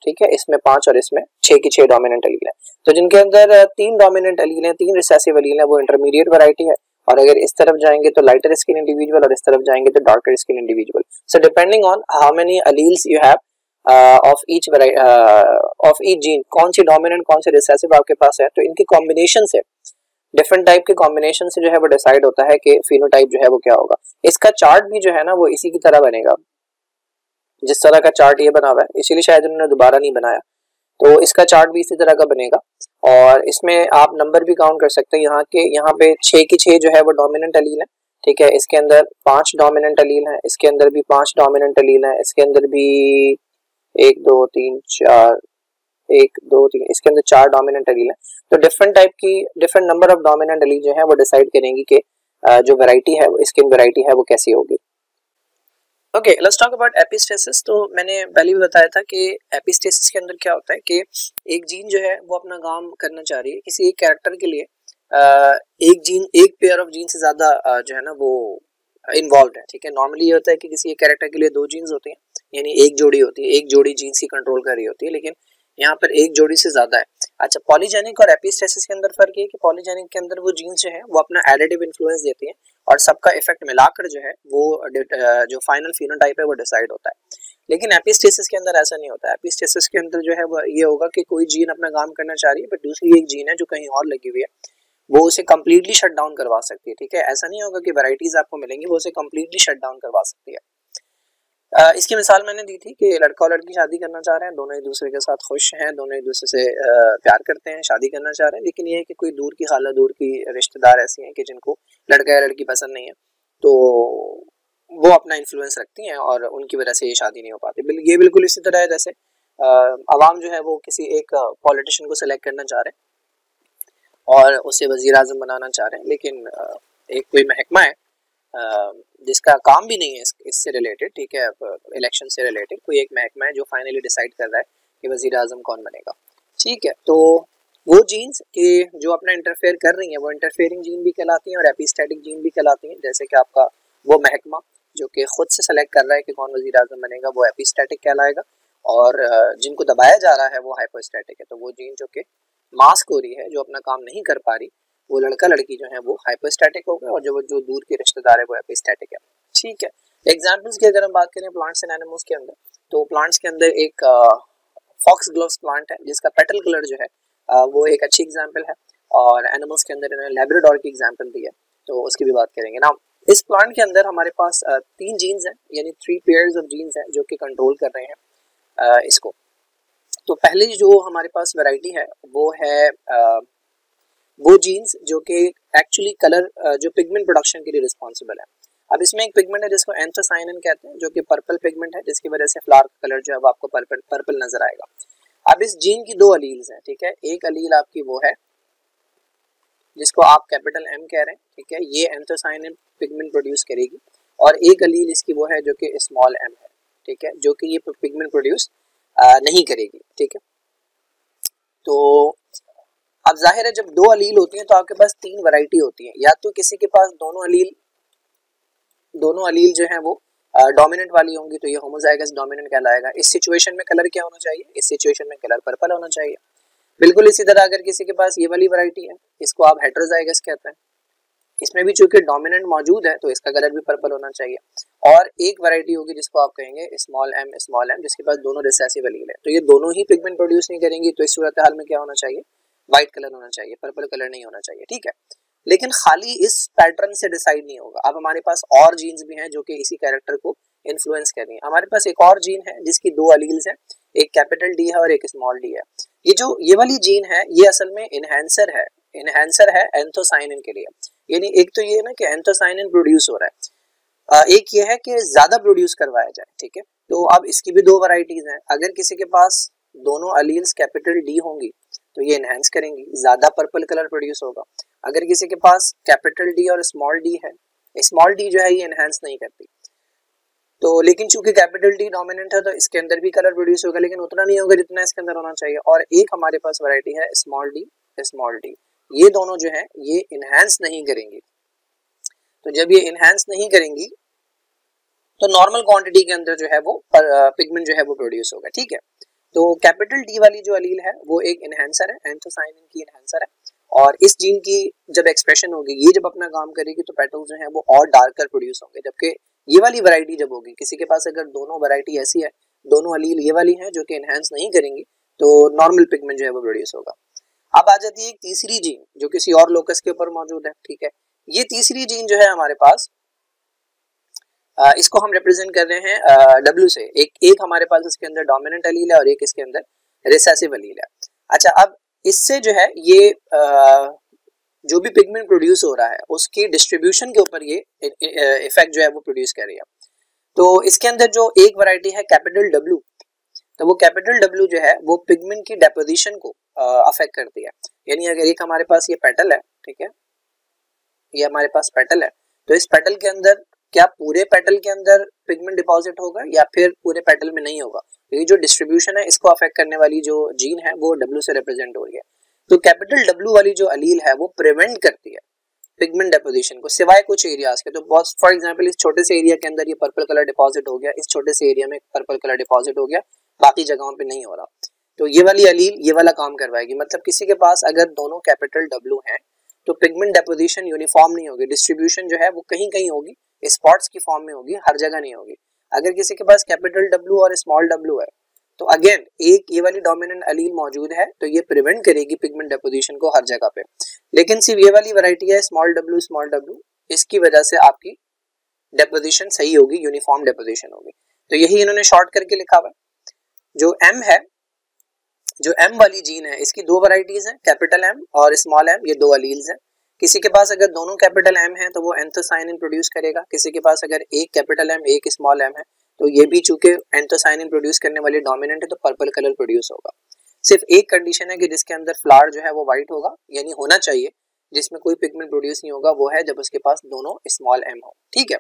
ठीक है, इसमें 5 और इसमें 6 की 6 डोमिनेंट एलील है। तो जिनके अंदर 3 डोमिनेंट एलील हैं, 3 रिसेसिव एलील है, वो इंटरमीडिएट वैरायटी है। और अगर इस तरफ जाएंगे तो लाइटर स्किन इंडिविजुअल और इस तरफ जाएंगे तो darker skin individual. So depending on how many alleles you have of each gene, कौन सी डोमिनेंट कौन सी रिसेसिव आपके पास है, तो इनकी कॉम्बिनेशन से, डिफरेंट टाइप के कॉम्बिनेशन से जो है वो डिसाइड होता है कि फिनोटाइप जो है वो क्या होगा। इसका चार्ट भी जो है ना वो इसी की तरह बनेगा जिस तरह का चार्ट ये बना हुआ है, इसीलिए शायद उन्होंने दोबारा नहीं बनाया। तो इसका चार्ट भी इसी तरह का बनेगा और इसमें आप नंबर भी काउंट कर सकते हैं। यहाँ पे 6 की 6 जो है वो डोमिनेंट एलील है, ठीक है, इसके अंदर 5 डोमिनेंट एलील है, इसके अंदर भी 5 डोमिनेंट एलील है, इसके अंदर भी 1 2 3 4 1 2 3, इसके अंदर 4 डोमिनेंट एलील है। तो डिफरेंट टाइप की different number of dominant allele जो है वो डिसाइड करेंगी कि जो वैरायटी है, स्किन वैरायटी है वो कैसी होगी। Okay, let's talk about epistasis. तो मैंने पहले भी बताया था कि एपिस्टेसिस के अंदर क्या होता है कि एक जीन जो है वो अपना काम करना चाह रही है किसी एक कैरेक्टर के लिए, एक पेयर ऑफ जीन से ज्यादा जो है ना वो इन्वॉल्व है, ठीक है। नॉर्मली ये होता है कि किसी एक कैरेक्टर के लिए 2 जीन्स होती हैं, यानी एक जोड़ी होती है, एक जोड़ी जीन्स की कंट्रोल कर रही होती है, लेकिन यहाँ पर एक जोड़ी से ज्यादा है। अच्छा, पॉलीजेनिक और एपिस्टेसिस के अंदर फर्क ये कि पॉलीजेनिक के अंदर वो जीन्स जो है वो अपना एडिटिव इन्फ्लुएंस देती हैं और सबका इफेक्ट मिलाकर जो है वो जो फाइनल फिनोटाइप है वो डिसाइड होता है। लेकिन एपिस्टेसिस के अंदर ऐसा नहीं होता है। एपिस्टेसिस के अंदर जो है वो ये होगा कि कोई जीन अपना काम करना चाह रही है बट दूसरी एक जीन है जो कहीं और लगी हुई है, वो उसे कंप्लीटली शट डाउन करवा सकती है, ठीक है। ऐसा नहीं होगा कि वैरायटीज आपको मिलेंगी, वो उसे कंप्लीटली शट डाउन करवा सकती है। इसकी मिसाल मैंने दी थी कि लड़का और लड़की शादी करना चाह रहे हैं, दोनों एक दूसरे के साथ खुश हैं, दोनों एक दूसरे से प्यार करते हैं, शादी करना चाह रहे हैं, लेकिन ये है कि कोई दूर की खाला, दूर की रिश्तेदार ऐसी हैं कि जिनको लड़का या लड़की पसंद नहीं है, तो वो अपना इन्फ्लुएंस रखती हैं और उनकी वजह से ये शादी नहीं हो पाती। ये बिल्कुल इसी तरह है जैसे अवाम जो है वो किसी एक पॉलिटिशियन को सिलेक्ट करना चाह रहे हैं और उसे वजीर आजम बनाना चाह रहे हैं, लेकिन एक कोई महकमा है जिसका काम भी नहीं है इससे रिलेटेड, ठीक है, इलेक्शन से रिलेटेड कोई एक महकमा है जो फाइनली डिसाइड कर रहा है कि वजीर आजम कौन बनेगा, ठीक है। तो वो जीन्स के जो अपना इंटरफेयर कर रही हैं वो इंटरफेयरिंग जीन भी कहलाती हैं और एपिस्टैटिक जीन भी कहलाती हैं। जैसे कि आपका वो महकमा जो कि खुद से सेलेक्ट कर रहा है कि कौन वजीर आजम बनेगा वो एपिस्टैटिक कहलाएगा और जिनको दबाया जा रहा है वो हाइपोस्टैटिक है। तो वो जीन जो कि मास्क हो रही है, जो अपना काम नहीं कर पा रही, वो लड़का लड़की जो है वो हाइपोस्टैटिक हो गए और जो दूर के रिश्तेदार है वो एपिस्टैटिक है, ठीक है। एग्जांपल्स की अगर हम बात करें प्लांट्स एंड एनिमल्स के अंदर, तो प्लांट्स के अंदर एक फॉक्स ग्लोव्स प्लांट है जिसका पेटल कलर जो है वो एक अच्छी एग्जांपल है और एनिमल्स के अंदर इन्होंने लैब्राडोर की एग्जांपल दी है, तो उसकी भी बात करेंगे ना। इस प्लांट के अंदर हमारे पास 3 जीन्स हैं, यानी 3 पेयर्स ऑफ जीन्स हैं जो कि कंट्रोल कर रहे हैं इसको। तो पहले जो हमारे पास वैरायटी है वो है वो जीन्स जो कि एक्चुअली कलर जो पिगमेंट प्रोडक्शन के लिए रिस्पॉन्सिबल है। अब इसमें एक पिगमेंट है जिसको एंथोसायनिन कहते हैं, जो कि पर्पल पिगमेंट है, जिसकी वजह से फ्लावर का कलर जो है वो आपको पर्पल नजर आएगा। अब इस जीन की 2 अलील्स हैं, ठीक है। एक अलील आपकी वो है जिसको आप कैपिटल M कह रहे हैं, ठीक है, ये एंथोसायनिन पिगमेंट प्रोड्यूस करेगी और एक अलील इसकी वो है जो कि स्मॉल m है, ठीक है, जो कि ये पिगमेंट प्रोड्यूस नहीं करेगी, ठीक है। तो अब जाहिर है जब 2 अलील होती हैं तो आपके पास 3 वैरायटी होती है, या तो किसी के पास दोनों अलील जो हैं वो डोमिनेंट वाली होंगी तो ये होमोजाइगस डोमिनेंट कहलाएगा। इस सिचुएशन में कलर क्या होना चाहिए, इस सिचुएशन में कलर पर्पल होना चाहिए। बिल्कुल इसी तरह अगर किसी के पास ये वाली वैरायटी है, इसको आप हेटेरोजाइगस कहते हैं, इसमें भी चूंकि डोमिनेंट मौजूद है तो इसका कलर भी पर्पल होना चाहिए। और एक वैरायटी होगी जिसको आप कहेंगे स्मॉल एम, जिसके पास दोनों रिसेसिव एलील है, तो ये दोनों ही पिगमेंट प्रोड्यूस नहीं करेंगी, तो इस सूरत हाल में क्या होना चाहिए, व्हाइट कलर होना चाहिए, पर्पल कलर नहीं होना चाहिए। ठीक है, लेकिन खाली इस पैटर्न से डिसाइड नहीं होगा। अब हमारे पास और जीन्स भी हैं जो कि इसी कैरेक्टर को इन्फ्लुएंस कर रही हैं। हमारे पास एक और जीन है जिसकी दो अलील्स हैं, एक कैपिटल डी है और एक स्मॉल डी है। ये वाली जीन है ये असल में इनहेंसर है एंथोसाइनिन के लिए। यानी एक तो ये है ना कि एंथोसाइनिन प्रोड्यूस हो रहा है, एक ये है कि ज्यादा प्रोड्यूस करवाया जाए। ठीक है, तो अब इसकी भी दो वैरायटीज हैं। अगर किसी के पास दोनों अलील्स कैपिटल डी होंगी तो ये एनहेंस करेंगी, ज्यादा पर्पल कलर प्रोड्यूस होगा। अगर किसी के पास कैपिटल डी और स्मॉल डी है, स्मॉल डी जो है ये एनहेंस नहीं करती, तो लेकिन चूंकि कैपिटल डी डोमिनेंट है तो इसके अंदर भी कलर प्रोड्यूस होगा, लेकिन उतना नहीं होगा जितना इसके अंदर होना चाहिए। और एक हमारे पास वैरायटी है स्मॉल डी, ये दोनों जो है ये इनहेंस नहीं करेंगी। तो जब ये इनहेंस नहीं करेंगी तो नॉर्मल क्वांटिटी के अंदर जो है वो पिगमेंट जो है वो प्रोड्यूस होगा। ठीक है, तो कैपिटल डी वाली जो अलील है वो एक इनहेंसर है, एंथोसाइनिन की इनहेंसर है, और इस जीन की जब एक्सप्रेशन होगी, ये जब अपना काम करेगी तो पेटल्स जो है वो और डार्कर प्रोड्यूस होंगे। जबकि ये वाली वैरायटी जब होगी, किसी के पास अगर दोनों वैरायटी ऐसी है, दोनों अलील ये वाली है जो कि इनहेंस नहीं करेंगी, तो नॉर्मल पिगमेंट जो है वो प्रोड्यूस होगा। अब आ जाती है एक तीसरी जीन जो किसी और लोकस के ऊपर मौजूद है। ठीक है, ये तीसरी जीन जो है हमारे पास, इसको हम रिप्रेजेंट कर रहे हैं W से। एक हमारे पास इसके अंदर डोमिनेंट अलील है और एक इसके अंदर रिसेसिव अलील है। अच्छा, अब इससे जो है ये जो भी पिगमेंट प्रोड्यूस हो रहा है उसकी डिस्ट्रीब्यूशन के ऊपर ये इफेक्ट जो है वो प्रोड्यूस कर रही है। तो इसके अंदर जो एक वैरायटी है कैपिटल W, तो वो कैपिटल W जो है वो पिगमेंट की डेपोजिशन को अफेक्ट करती है। यानी अगर एक हमारे पास ये पेटल है, ठीक है, ये हमारे पास पेटल है, तो इस पेटल के अंदर क्या पूरे पेटल के अंदर पिगमेंट डिपॉजिट होगा या फिर पूरे पेटल में नहीं होगा? ये जो डिस्ट्रीब्यूशन है इसको अफेक्ट करने वाली जो जीन है वो W से रिप्रेजेंट हो रही है। तो कैपिटल W वाली जो अलील है वो प्रिवेंट करती है पिगमेंट डेपोजिशन को, सिवाय कुछ एरियाज के। तो बहुत फॉर एग्जांपल इस छोटे से एरिया के अंदर ये पर्पल कलर डिपॉजिट हो गया, इस छोटे से एरिया में पर्पल कलर डिपॉजिट हो गया, बाकी जगहों पे नहीं हो रहा, तो ये वाली अलील ये वाला काम करवाएगी। मतलब किसी के पास अगर दोनों कैपिटल W हैं तो पिगमेंट डेपोजिशन यूनिफॉर्म नहीं होगी, डिस्ट्रीब्यूशन जो है वो कहीं कहीं होगी, स्पॉट्स की फॉर्म में होगी, हर जगह नहीं होगी। अगर किसी के पास कैपिटल W और स्मॉल W है तो अगेन एक ये वाली डोमिनेंट अलील मौजूद है तो ये प्रिवेंट करेगी पिगमेंट डेपोजिशन को हर जगह पे। लेकिन सिर्फ ये वाली वैरायटी है स्मॉल W, इसकी वजह से आपकी डेपोजिशन सही होगी, यूनिफॉर्म डेपोजिशन होगी। तो यही इन्होंने शॉर्ट करके लिखा हुआ है। जो M है, जो M वाली जीन है, इसकी दो वैरायटीज हैं, कैपिटल M और स्मॉल m, ये दो अलील्स हैं। किसी के पास अगर दोनों कैपिटल M हैं तो वो एंथोसाइनिन प्रोड्यूस करेगा, किसी के पास अगर एक कैपिटल M एक स्मॉल m है तो ये भी चूंकि एंथोसाइनिन प्रोड्यूस करने वाली डोमिनेंट है तो पर्पल कलर प्रोड्यूस होगा। सिर्फ एक कंडीशन है कि जिसके अंदर फ्लावर जो है वो व्हाइट होगा, यानी होना चाहिए, जिसमें कोई पिगमेंट प्रोड्यूस नहीं होगा, वो है जब उसके पास दोनों स्मॉल m हो। ठीक है,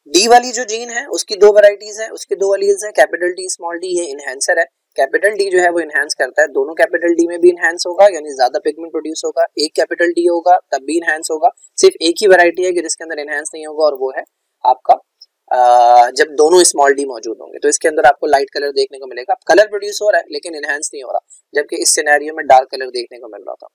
डी वाली जो जीन है उसकी दो वैरायटीज है, उसके दो अलील्स हैं, कैपिटल डी स्मॉल डी, ये इनहेंसर है। कैपिटल डी जो है वो इनहेंस करता है, दोनों कैपिटल डी में भी इनहेंस होगा, यानी ज्यादा पिगमेंट प्रोड्यूस होगा। एक कैपिटल डी होगा तब भी इनहेंस होगा। सिर्फ एक ही वैरायटी है कि जिसके अंदर इनहेंस नहीं होगा, और वो है आपका जब दोनों स्मॉल डी मौजूद होंगे तो इसके अंदर आपको लाइट कलर देखने को मिलेगा। कलर प्रोड्यूस हो रहा है लेकिन इनहेंस नहीं हो रहा, जबकि इस सिनेरियो में डार्क कलर देखने को मिल रहा था।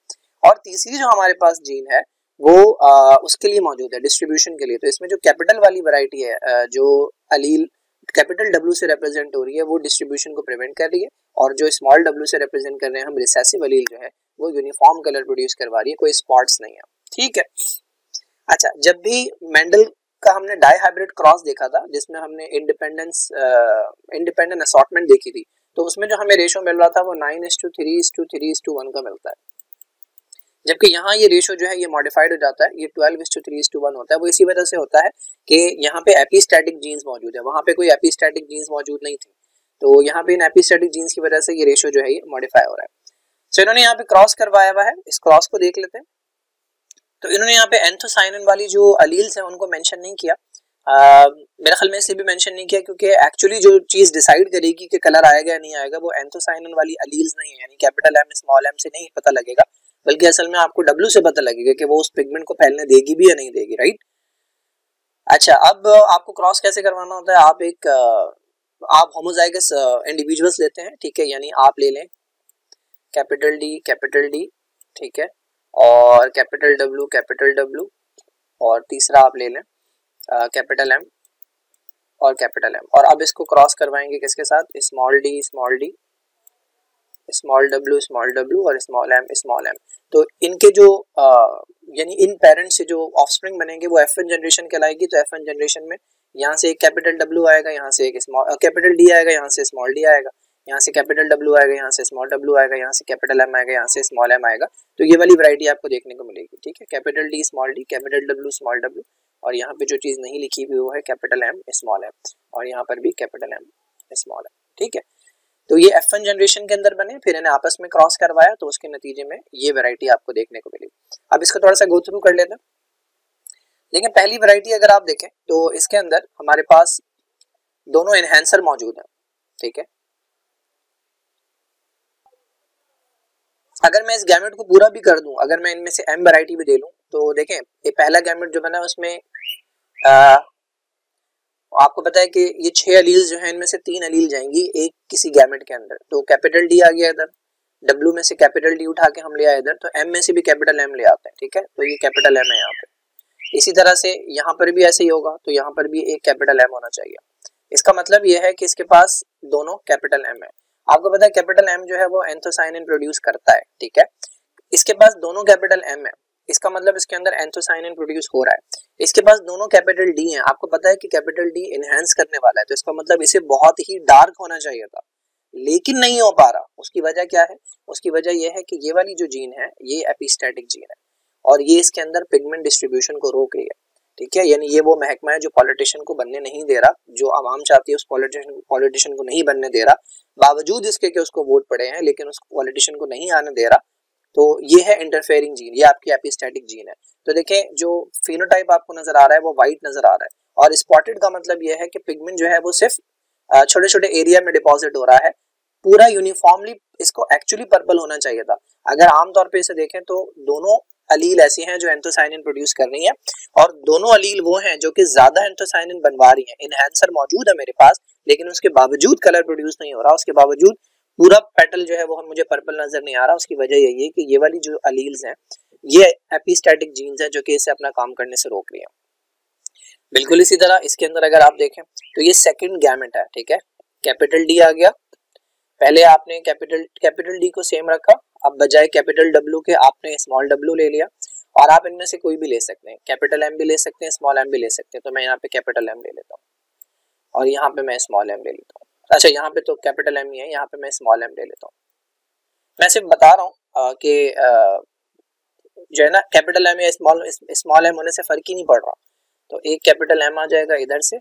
और तीसरी जो हमारे पास जीन है वो उसके लिए मौजूद है डिस्ट्रीब्यूशन के लिए। तो इसमें जो कैपिटल वाली वैरायटी है, जो अलील कैपिटल W से रिप्रेजेंट हो रही है, वो डिस्ट्रीब्यूशन को प्रिवेंट कर रही है, और जो स्मॉल W से रिप्रेजेंट कर रहे हैं हम रिसेसिव अलील जो है वो यूनिफॉर्म कलर प्रोड्यूस करवा रही है, कोई स्पॉट्स नहीं है। ठीक है, अच्छा, जब भी मेंडल का हमने डाई हाइब्रिड क्रॉस देखा था जिसमें हमने इंडिपेंडेंट असॉर्टमेंट देखी थी, तो उसमें जो हमें रेशो मिल रहा था वो 9:3:3:1 का मिलता है, जबकि यहाँ ये रेशो जो है ये मॉडिफाइड हो जाता है, ये 12:3:1 होता है। वो इसी वजह से होता है कि यहाँ पे एपिस्टैटिक जीन्स मौजूद है, वहाँ पे कोई एपिस्टैटिक जीन्स मौजूद नहीं थी, तो यहाँ पे इन एपिस्टैटिक जीन्स की वजह से ये रेशो जो है ये मॉडिफाई हो रहा है। सो इन्होंने यहाँ पे क्रॉस करवाया हुआ है, इस क्रॉस को देख लेते हैं। तो इन्होंने यहाँ पे एंथोसाइनिन वाली जो अलील्स हैं उनको मेंशन नहीं किया, मेरे ख्याल में इसलिए भी मेंशन नहीं किया क्योंकि एक्चुअली जो चीज डिसाइड करेगी कि कलर आएगा या नहीं आएगा वो एंथोसाइनिन वाली अलील्स नहीं है, यानी कैपिटल M स्मॉल m से नहीं पता लगेगा, बल्कि असल में आपको W से पता लगेगा कि वो उस पिगमेंट को फैलने देगी भी या नहीं देगी, राइट। अच्छा, अब आपको क्रॉस कैसे करवाना होता है, आप होमोजाइगस इंडिविजुअल्स लेते हैं, ठीक है, यानी आप ले लें कैपिटल डी, ठीक है, और कैपिटल डब्ल्यू, और तीसरा आप ले लें कैपिटल एम और कैपिटल एम, और अब इसको क्रॉस करवाएंगे किसके साथ, स्मॉल डी, स्मॉल डब्ल्यू और स्मॉल एम। तो इनके जो यानी इन पेरेंट्स से जो ऑफस्प्रिंग बनेंगे वो F1 जनरेशन कहलाएगी। तो F1 जनरेशन में यहाँ से एक कैपिटल डब्ल्यू आएगा, यहाँ से एक कैपिटल डी आएगा, यहाँ से स्मॉल डी आएगा, यहाँ से कैपिटल डब्ल्यू आएगा, यहाँ से स्मॉल डब्ल्यू आएगा, यहाँ से कैपिटल एम आएगा, यहाँ से स्मॉल एम आएगा। तो ये वाली वैरायटी आपको देखने को मिलेगी, ठीक है, capital D, capital W, small W, और यहाँ पे जो चीज नहीं लिखी हुई वो है कैपिटल एम, स्मॉल एम, और यहाँ पर भी कैपिटल एम, स्मॉल एम, ठीक है। तो ये F1 जनरेशन के अंदर बने, फिर इन्हें आपस में क्रॉस करवाया, तो उसके नतीजे में ये वैरायटी आपको देखने को मिली। अब इसको थोड़ा सा गो थ्रू कर लेते हैं। लेकिन पहली वैरायटी अगर आप देखें तो इसके अंदर हमारे पास दोनों एनहेंसर मौजूद हैं, ठीक है। अगर मैं इस गैमेट को पूरा भी कर दूं, अगर मैं इनमें से M वैरायटी भी दे लूं, तो देखें ये पहला गैमेट जो बना है उसमें आपको पता है कि ये 6 अलील जो है, इनमें से 3 अलील जाएंगी एक किसी गैमेट के अंदर। तो कैपिटल डी आ गया इधर, डब्ल्यू में से कैपिटल डी उठा के हम ले आए इधर, तो एम में से भी कैपिटल एम ले आते हैं, ठीक है। तो ये कैपिटल एम है यहाँ पे। इसी तरह से यहाँ पर भी ऐसे ही होगा, तो यहाँ पर भी एक कैपिटल एम होना चाहिए। इसका मतलब ये है कि इसके पास दोनों कैपिटल एम है। आपको पता है कैपिटल एम जो है वो एंथोसाइनिन प्रोड्यूस करता है, ठीक है। इसके पास दोनों कैपिटल एम है, इसका मतलब इसके अंदर एंथोसाइनिन प्रोड्यूस हो रहा है। इसके पास दोनों कैपिटल डी हैं, आपको पता है कि कैपिटल डी एनहांस करने वाला है, तो इसका मतलब इसे बहुत ही डार्क होना चाहिए था, लेकिन नहीं हो पा रहा। उसकी वजह क्या है, उसकी वजह यह है कि ये वाली जो जीन है ये एपिस्टैटिक जीन है, और ये इसके अंदर पिगमेंट डिस्ट्रीब्यूशन को रोक रही है, ठीक है। यानी ये वो महकमा है जो पॉलिटिशियन को बनने नहीं दे रहा, जो आवाम चाहती है उस पॉलिटिशियन को नहीं बनने दे रहा, बावजूद इसके कि उसको वोट पड़े हैं, लेकिन उस पॉलिटिशियन को नहीं आने दे रहा। तो ये है इंटरफेयरिंग जीन, ये आपकी एपिस्टैटिक जीन है। तो देखें जो फिनोटाइप आपको नजर आ रहा है वो व्हाइट नजर आ रहा है, और स्पॉटेड का मतलब ये है कि पिगमेंट जो है वो सिर्फ छोटे छोटे एरिया में डिपॉजिट हो रहा है, पूरा यूनिफॉर्मली इसको एक्चुअली पर्पल होना चाहिए था। अगर आमतौर पे इसे देखें तो दोनों अलील ऐसी हैं जो एंथोसाइनिन प्रोड्यूस कर रही हैं, और दोनों अलील वो हैं जो कि ज्यादा एंथोसाइनिन बनवा रही हैं। इनहैंसर मौजूद है मेरे पास, लेकिन उसके बावजूद कलर प्रोड्यूस नहीं हो रहा, उसके बावजूद पूरा पेटल जो है वो मुझे पर्पल नजर नहीं आ रहा। उसकी वजह यही है कि ये वाली जो अलील्स हैं ये एपिस्टैटिक जीन्स हैं जो कि इसे अपना काम करने से रोक रही हैं। बिल्कुल इसी तरह इसके अंदर अगर आप देखें तो ये सेकंड गैमेट है, ठीक है। कैपिटल डी आ गया, पहले आपने कैपिटल डी को सेम रखा, अब बजाय कैपिटल डब्ल्यू के आपने स्मॉल डब्ल्यू ले लिया, और आप इनमें से कोई भी ले सकते हैं, कैपिटल एम भी ले सकते हैं, स्मॉल एम भी ले सकते हैं। तो मैं यहाँ पे कैपिटल एम ले लेता हूँ, और यहाँ पे मैं स्मॉल एम ले लेता हूँ। अच्छा, यहाँ पे तो कैपिटल एम ही है, यहाँ पे मैं स्मॉल एम ले लेता हूँ। मैं सिर्फ बता रहा हूँ कि जो है ना कैपिटल एम या स्मॉल एम होने से फर्क ही नहीं पड़ रहा। तो एक कैपिटल एम आ जाएगा इधर से,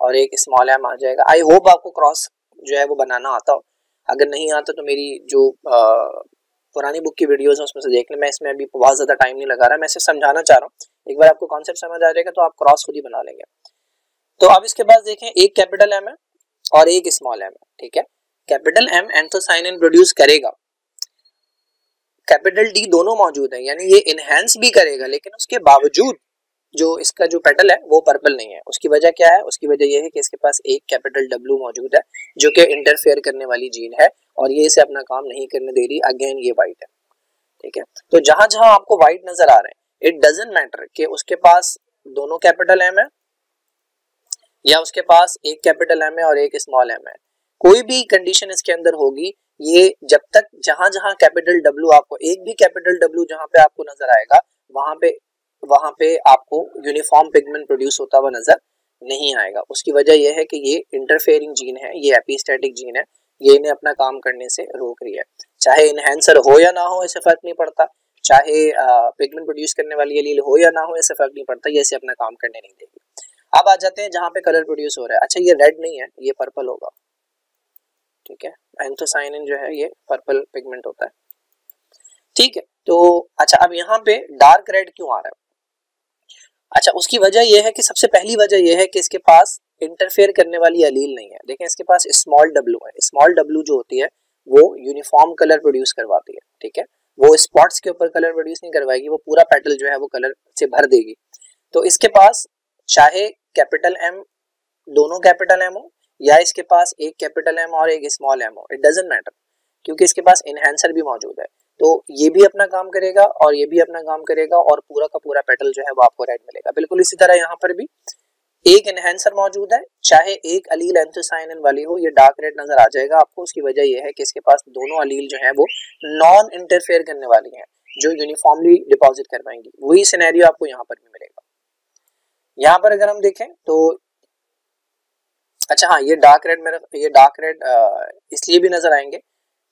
और एक स्मॉल एम आ जाएगा। आई होप आपको क्रॉस जो है वो बनाना आता हो, अगर नहीं आता तो मेरी जो पुरानी बुक की वीडियोस हैं उसमें से देख लें। मैं इसमें अभी बहुत ज्यादा टाइम नहीं लगा रहा, मैं सिर्फ समझाना चाह रहा हूँ। एक बार आपको कॉन्सेप्ट समझ आ जाएगा तो आप क्रॉस खुद ही बना लेंगे। तो अब इसके बाद देखें, एक कैपिटल एम है और एक स्मॉल एम है, ठीक है। कैपिटल एम एंथोसाइनिन प्रोड्यूस करेगा, कैपिटल डी दोनों मौजूद है, यानी ये इनहेंस भी करेगा, लेकिन उसके बावजूद जो इसका जो पेटल है वो पर्पल नहीं है। उसकी वजह क्या है, उसकी वजह यह है कि इसके पास एक कैपिटल डब्ल्यू मौजूद है जो कि इंटरफेयर करने वाली जीन है, और ये इसे अपना काम नहीं करने दे रही। अगेन ये व्हाइट है, ठीक है। तो जहां जहां आपको व्हाइट नजर आ रहे हैं, इट डजंट मैटर कि उसके पास दोनों कैपिटल एम है या उसके पास एक कैपिटल एम है और एक स्मॉल एम है, कोई भी कंडीशन इसके अंदर होगी, ये जब तक जहां जहां कैपिटल डब्ल्यू आपको, एक भी कैपिटल डब्ल्यू जहां पे आपको नजर आएगा वहां पे आपको यूनिफॉर्म पिगमेंट प्रोड्यूस होता हुआ नजर नहीं आएगा। उसकी वजह यह है कि ये इंटरफेयरिंग जीन है, ये एपिस्टैटिक जीन है, ये इन्हें अपना काम करने से रोक रही है। चाहे इनहेंसर हो या ना हो इसे फर्क नहीं पड़ता, चाहे पिगमेंट प्रोड्यूस करने वाली एलील हो या ना हो इसे फर्क नहीं पड़ता, ये इसे अपना काम करने नहीं देगी। अब आ जाते हैं जहां पे कलर प्रोड्यूस हो रहा है। अच्छा, ये रेड नहीं है, ये पर्पल होगा, ठीक है। एंथोसाइनिन जो है ये पर्पल पिगमेंट होता है, ठीक है। तो अच्छा, अब यहाँ पे डार्क रेड क्यों आ रहा है? अच्छा, उसकी वजह यह है कि सबसे पहली वजह यह है कि इसके पास इंटरफेयर करने वाली अलील नहीं है। देखें, इसके पास स्मॉल डब्ल्यू है, स्मॉल डब्ल्यू जो होती है वो यूनिफॉर्म कलर प्रोड्यूस करवाती है, ठीक है। वो स्पॉट्स के ऊपर कलर प्रोड्यूस नहीं करवाएगी, वो पूरा पेटल जो है वो कलर से भर देगी। तो इसके पास चाहे कैपिटल एम दोनों कैपिटल एम हो या इसके पास एक कैपिटल एम और एक स्मॉल एम हो, इट डजंट मैटर, क्योंकि इसके पास इनहेंसर भी मौजूद है। तो ये भी अपना काम करेगा और ये भी अपना काम करेगा और पूरा का पूरा पेटल जो है वो आपको रेड मिलेगा। बिल्कुल इसी तरह यहाँ पर भी एक एनहेंसर मौजूद है, चाहे एक अलील एंथोसायनिन वाली हो, ये डार्क रेड नजर आ जाएगा आपको। उसकी वजह ये है कि इसके पास दोनों अलील जो है वो नॉन इंटरफेयर करने वाली हैं, जो यूनिफॉर्मली डिपॉजिट करवाएंगी। वही सिनेरियो आपको यहाँ पर भी मिलेगा। यहाँ पर अगर हम देखें तो अच्छा हाँ, ये डार्क रेड इसलिए भी नजर आएंगे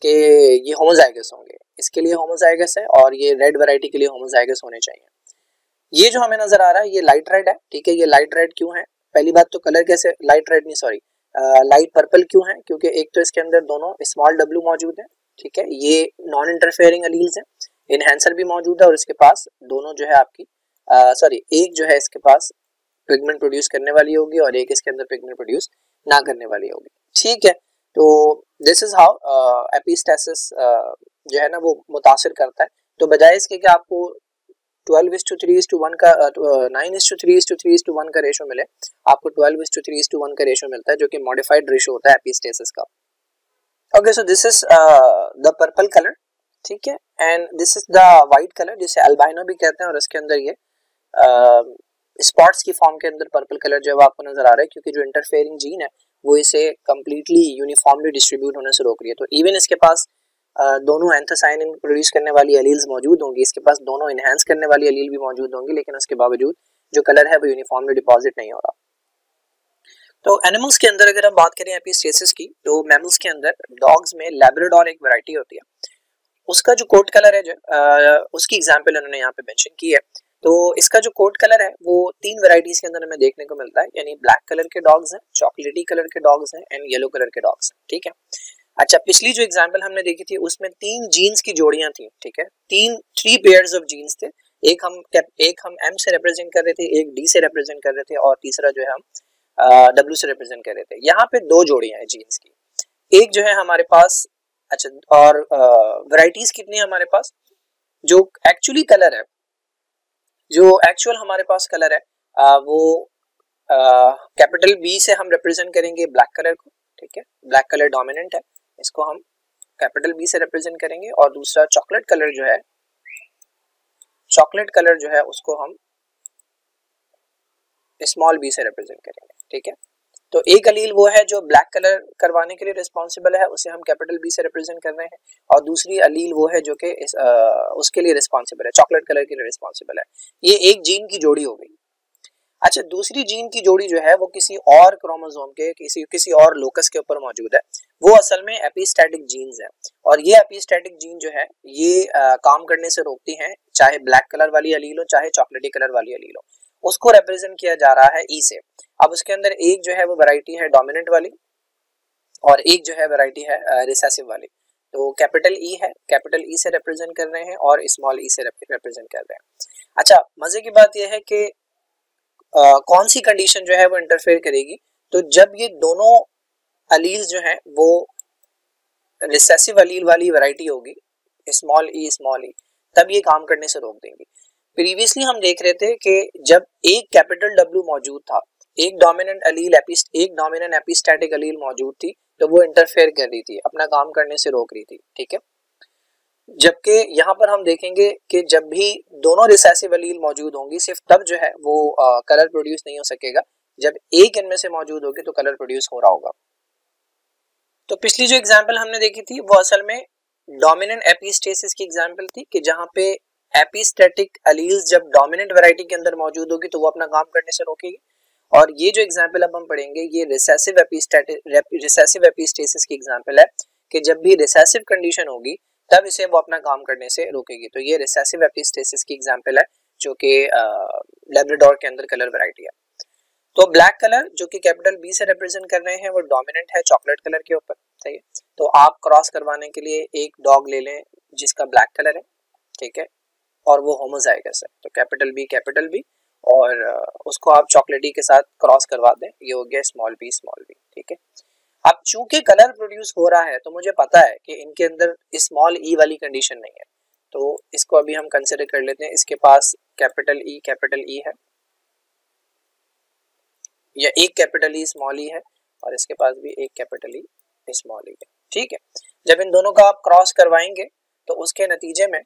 कि ये होमोजाइगस होंगे, इसके लिए होमोजाइगस है और ये रेड वैरायटी के लिए होमोजाइगस होने चाहिए। ये जो हमें नजर आ रहा है ये लाइट रेड है, ठीक है। ये लाइट रेड क्यों है? पहली बात तो कलर कैसे लाइट रेड नहीं सॉरी लाइट पर्पल क्यों है? क्योंकि एक तो इसके अंदर दोनों स्मॉल डब्ल्यू मौजूद है, ठीक है। ये नॉन इंटरफेयरिंग अलील्स हैं, इनहेंसर भी मौजूद है और इसके पास दोनों जो है आपकी सॉरी एक जो है इसके पास पिगमेंट प्रोड्यूस करने वाली होगी और एक इसके अंदर पिगमेंट प्रोड्यूस ना करने वाली होगी, ठीक है। तो दिस इज हाउ एपिस्टेसिस जो है ना वो मुतासिर करता है। तो बजाय इसके कि आपको 12:3:1 का 9:3:3:1 का रेशो मिले, आपको 12:3:1 का रेशो मिलता है, जो कि मॉडिफाइड रेशो होता है एपिस्टेसिस का। Okay, so this is the purple colour, ठीक है, and this is the white colour जिसे अल्बाइनो भी कहते हैं और इसके अंदर ये स्पॉट्स की फॉर्म के अंदर पर्पल कलर जो है आपको नजर आ रहा है, क्योंकि जो इंटरफेयरिंग जीन है वो इसे कंप्लीटली यूनिफॉर्मली डिस्ट्रीब्यूट होने से रोक रही है। तो इवन इसके पास दोनों एंथोसायनिन प्रोड्यूस करने वाली एलील्स मौजूद होंगी, इसके पास दोनों इनहेंस करने वाली एलील भी मौजूद होंगी, लेकिन उसके बावजूद जो कलर है वो यूनिफॉर्मली डिपॉजिट नहीं हो रहा। तो एनिमल्स के अंदर अगर हम बात करें एपिस्टेसिस की, तो मैमल्स के अंदर डॉग्स में लैब्राडोर एक वैरायटी होती है, उसका जो कोट कलर है जो उसकी एग्जांपल उन्होंने यहाँ पे मेंशन की है। तो इसका जो कोट कलर है वो 3 वैरायटीज के अंदर हमें देखने को मिलता है, यानी ब्लैक कलर के डॉग्स हैं, चॉकलेटी कलर के डॉग्स हैं एंड येलो कलर के डॉग्स हैं, ठीक है। अच्छा, पिछली जो एग्जांपल हमने देखी थी उसमें 3 जीन्स की जोड़ियां थी, ठीक है, 3 पेयर्स ऑफ जीन्स थे। एक हम एम से रिप्रेजेंट कर रहे थे, एक डी से रिप्रेजेंट कर रहे थे और तीसरा जो है हम डब्ल्यू से रिप्रेजेंट कर रहे थे। यहाँ पे 2 जोड़ियां हैं जीन्स की, एक जो है हमारे पास अच्छा, और वैरायटीज कितनी है हमारे पास? जो एक्चुअली कलर है, जो एक्चुअल हमारे पास कलर है वो कैपिटल बी से हम रिप्रेजेंट करेंगे ब्लैक कलर को, ठीक है, ब्लैक कलर डोमिनेंट है, इसको हम कैपिटल बी से रिप्रेजेंट करेंगे। और दूसरा चॉकलेट कलर जो है, चॉकलेट कलर जो है उसको हम स्मॉल बी से रिप्रेजेंट करेंगे, ठीक है। तो एक अलील वो है जो ब्लैक कलर करवाने के लिए रिस्पॉन्सिबल है, उसे हम कैपिटल बी से रिप्रेजेंट कर रहे हैं, और दूसरी अलील वो है जो कि उसके लिए रिस्पॉन्सिबल है, चॉकलेट कलर के लिए रिस्पॉन्सिबल है। ये एक जीन की जोड़ी हो गई। अच्छा, दूसरी जीन की जोड़ी जो है वो किसी और क्रोमोसोम के किसी और लोकस के ऊपर मौजूद है, वो असल में एपिस्टैटिक जीन्स है। और ये एपिस्टैटिक जीन जो है ये काम करने से रोकती हैं, चाहे ब्लैक कलर वाली अलील हो चाहे चॉकलेटी कलर वाली अलील हो। उसको रिप्रेजेंट किया जा रहा है ई से। अब उसके अंदर एक जो है वो वैरायटी है डोमिनेंट वाली और एक जो है वैरायटी है रिसेसिव वाली। तो कैपिटल ई है, कैपिटल ई से रिप्रेजेंट कर रहे हैं और स्मॉल ई से रिप्रेजेंट कर रहे हैं। अच्छा, मजे की बात यह है कि कौन सी कंडीशन जो है वो इंटरफेयर करेगी? तो जब ये दोनों अलील जो हैं वो रिसेसिव अलील वाली वैरायटी होगी, स्मॉल ई, तब ये काम करने से रोक देंगी। प्रीवियसली हम देख रहे थे कि जब एक कैपिटल डब्ल्यू मौजूद था, एक डोमिनेंट एपिस्टैटिक अलील मौजूद थी, तो वो इंटरफेयर कर रही थी, अपना काम करने से रोक रही थी, ठीक है। जबकि यहाँ पर हम देखेंगे कि जब भी दोनों रिसेसिव अलील मौजूद होंगी, सिर्फ तब जो है वो कलर प्रोड्यूस नहीं हो सकेगा। जब एक इनमें से मौजूद होगी तो कलर प्रोड्यूस हो रहा होगा। तो पिछली जो एग्जांपल हमने देखी थी वो असल में डोमिनेंट एपिस्टेसिस की एग्जांपल थी, कि जहाँ पे एपिस्टैटिक अलील्स जब डोमिनेंट वैरायटी के अंदर मौजूद होगी तो वो अपना काम करने से रोकेगी। और ये जो एग्जांपल अब हम पढ़ेंगे ये रिसेसिव एपिस्टेसिस की एग्जांपल है, कि जब भी रिसेसिव कंडीशन होगी तब इसे वो अपना काम करने से रोकेगी। तो ये रिसेसिव एपिस्टेसिस की एग्जांपल है, जो कि लैब्राडोर के अंदर कलर वैरायटी है। तो ब्लैक कलर जो कि कैपिटल बी से रिप्रेजेंट कर रहे हैं वो डोमिनेंट है चॉकलेट कलर के ऊपर, सही है। तो आप क्रॉस करवाने के लिए एक डॉग ले लें जिसका ब्लैक कलर है, ठीक है, और वो होमोजाइगस है, तो कैपिटल बी और उसको आप चॉकलेटी के साथ क्रॉस करवा दें, ये हो गया स्मॉल बी, ठीक है। अब चूंकि कलर प्रोड्यूस हो रहा है तो मुझे पता है कि इनके अंदर स्मॉल ई वाली कंडीशन नहीं है, तो इसको अभी हम कंसिडर कर लेते हैं। इसके पास कैपिटल ई है, या एक कैपिटल ई स्मॉल ई है और इसके पास भी एक कैपिटल ई स्मॉल ई है, ठीक है। जब इन दोनों का आप क्रॉस करवाएंगे तो उसके नतीजे में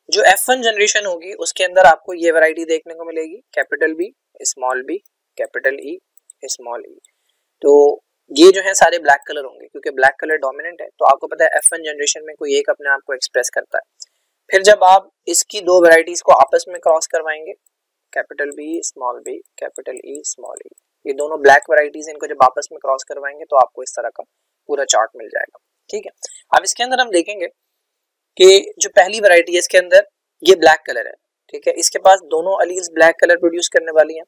जो F1 जनरेशन होगी उसके अंदर आपको ये वैरायटी देखने को मिलेगी, capital B small B capital E small E. तो ये जो है सारे ब्लैक कलर होंगे क्योंकि ब्लैक कलर डोमिनेंट है। तो आपको पता है F1 जनरेशन में कोई एक अपने आप को एक्सप्रेस करता है। फिर जब आप इसकी दो वैरायटीज को आपस में क्रॉस करवाएंगे, capital B capital E small E, ये दोनों ब्लैक वैरायटीज, इनको जब आपस में क्रॉस करवाएंगे तो आपको इस तरह का पूरा चार्ट मिल जाएगा, ठीक है। अब इसके अंदर हम देखेंगे कि जो पहली वैरायटी है इसके अंदर ये ब्लैक कलर है, ठीक है। इसके पास दोनों अलील्स ब्लैक कलर प्रोड्यूस करने वाली हैं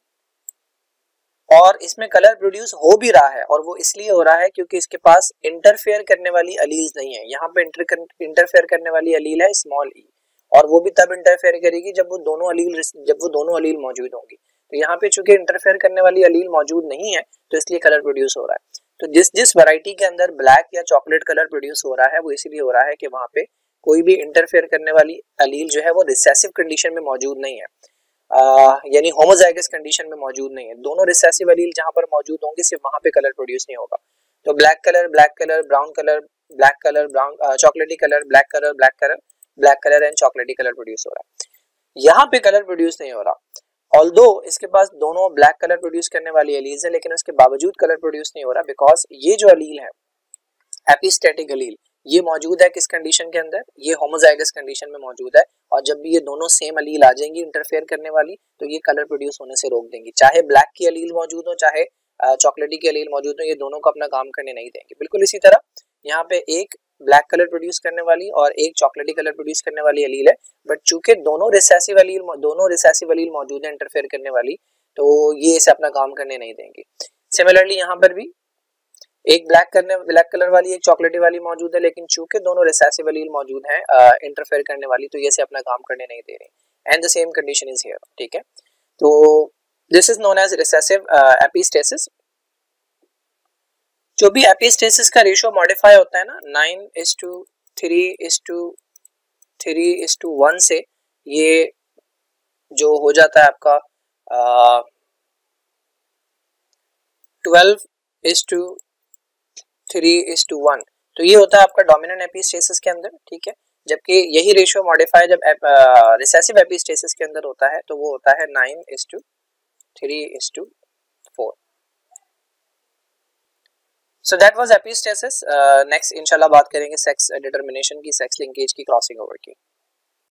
और इसमें कलर प्रोड्यूस हो भी रहा है और वो इसलिए हो रहा है क्योंकि इसके पास इंटरफेयर करने वाली अलील्स नहीं है। यहाँ पे इंटरफेयर करने वाली अलील है स्मॉल ई और वो भी तब इंटरफेयर करेगी जब वो दोनों अलील मौजूद होंगी। तो यहाँ पे चूंकि इंटरफेयर करने वाली अलील मौजूद नहीं है तो इसलिए कलर प्रोड्यूस हो रहा है। तो जिस वैरायटी के अंदर ब्लैक या चॉकलेट कलर प्रोड्यूस हो रहा है वो इसलिए हो रहा है कि वहाँ पे कोई भी इंटरफेयर करने वाली अलील जो है वो रिसेसिव कंडीशन में मौजूद नहीं है, यानी होमोजाइगस कंडीशन में मौजूद नहीं है। दोनों रिसेसिव अलील जहां पर मौजूद होंगे सिर्फ वहां पे कलर प्रोड्यूस नहीं होगा। तो black colour brown colour black colour brown चॉकलेटी कलर ब्लैक कलर एंड चॉकलेटी कलर प्रोड्यूस हो रहा है। यहाँ पे कलर प्रोड्यूस नहीं हो रहा, ऑल्दो इसके पास दोनों ब्लैक कलर प्रोड्यूस करने वाली अलील्स है लेकिन उसके बावजूद कलर प्रोड्यूस नहीं हो रहा बिकॉज ये जो अलील है एपिस्टेटिक अलील ये मौजूद है किस कंडीशन के अंदर, ये होमोजाइगस कंडीशन में मौजूद है। और जब भी ये दोनों सेम अलील आ जाएंगी इंटरफेयर करने वाली तो ये कलर प्रोड्यूस होने से रोक देंगी, चाहे ब्लैक की अलील मौजूद हो चाहे चॉकलेटी की अलील मौजूद हो, ये दोनों को अपना काम करने नहीं देंगे। बिल्कुल इसी तरह यहाँ पे एक ब्लैक कलर प्रोड्यूस करने वाली और एक चॉकलेटी कलर प्रोड्यूस करने वाली अलील है, बट चूंकि दोनों रिसेसिव अलील मौजूद है इंटरफेयर करने वाली तो ये इसे अपना काम करने नहीं देंगे। सिमिलरली यहाँ पर भी एक ब्लैक कलर वाली एक चॉकलेटी वाली मौजूद है लेकिन चूंकि दोनों रिसेसिव अलील मौजूद हैं इंटरफेयर करने वाली तो ये से अपना काम करने नहीं दे रहे and the same condition is here, ठीक है। तो this is known as recessive epistasis. जो भी एपिस्टेसिस का रेशियो मॉडिफाई होता है ना 9:3:3:1 से ये जो हो जाता है आपका 12:3:1, तो ये होता है आपका डोमिनेंट एपिस्टेसिस के अंदर, ठीक है। जबकि यही रेशियो मॉडिफाई जब रिसेसिव एपिस्टेसिस के अंदर होता है तो वो होता है 9:3:4। So that was epistasis. Next इंशाल्लाह बात करेंगे सेक्स डिटरमिनेशन की, सेक्स लिंकेज की, क्रॉसिंग ओवर की।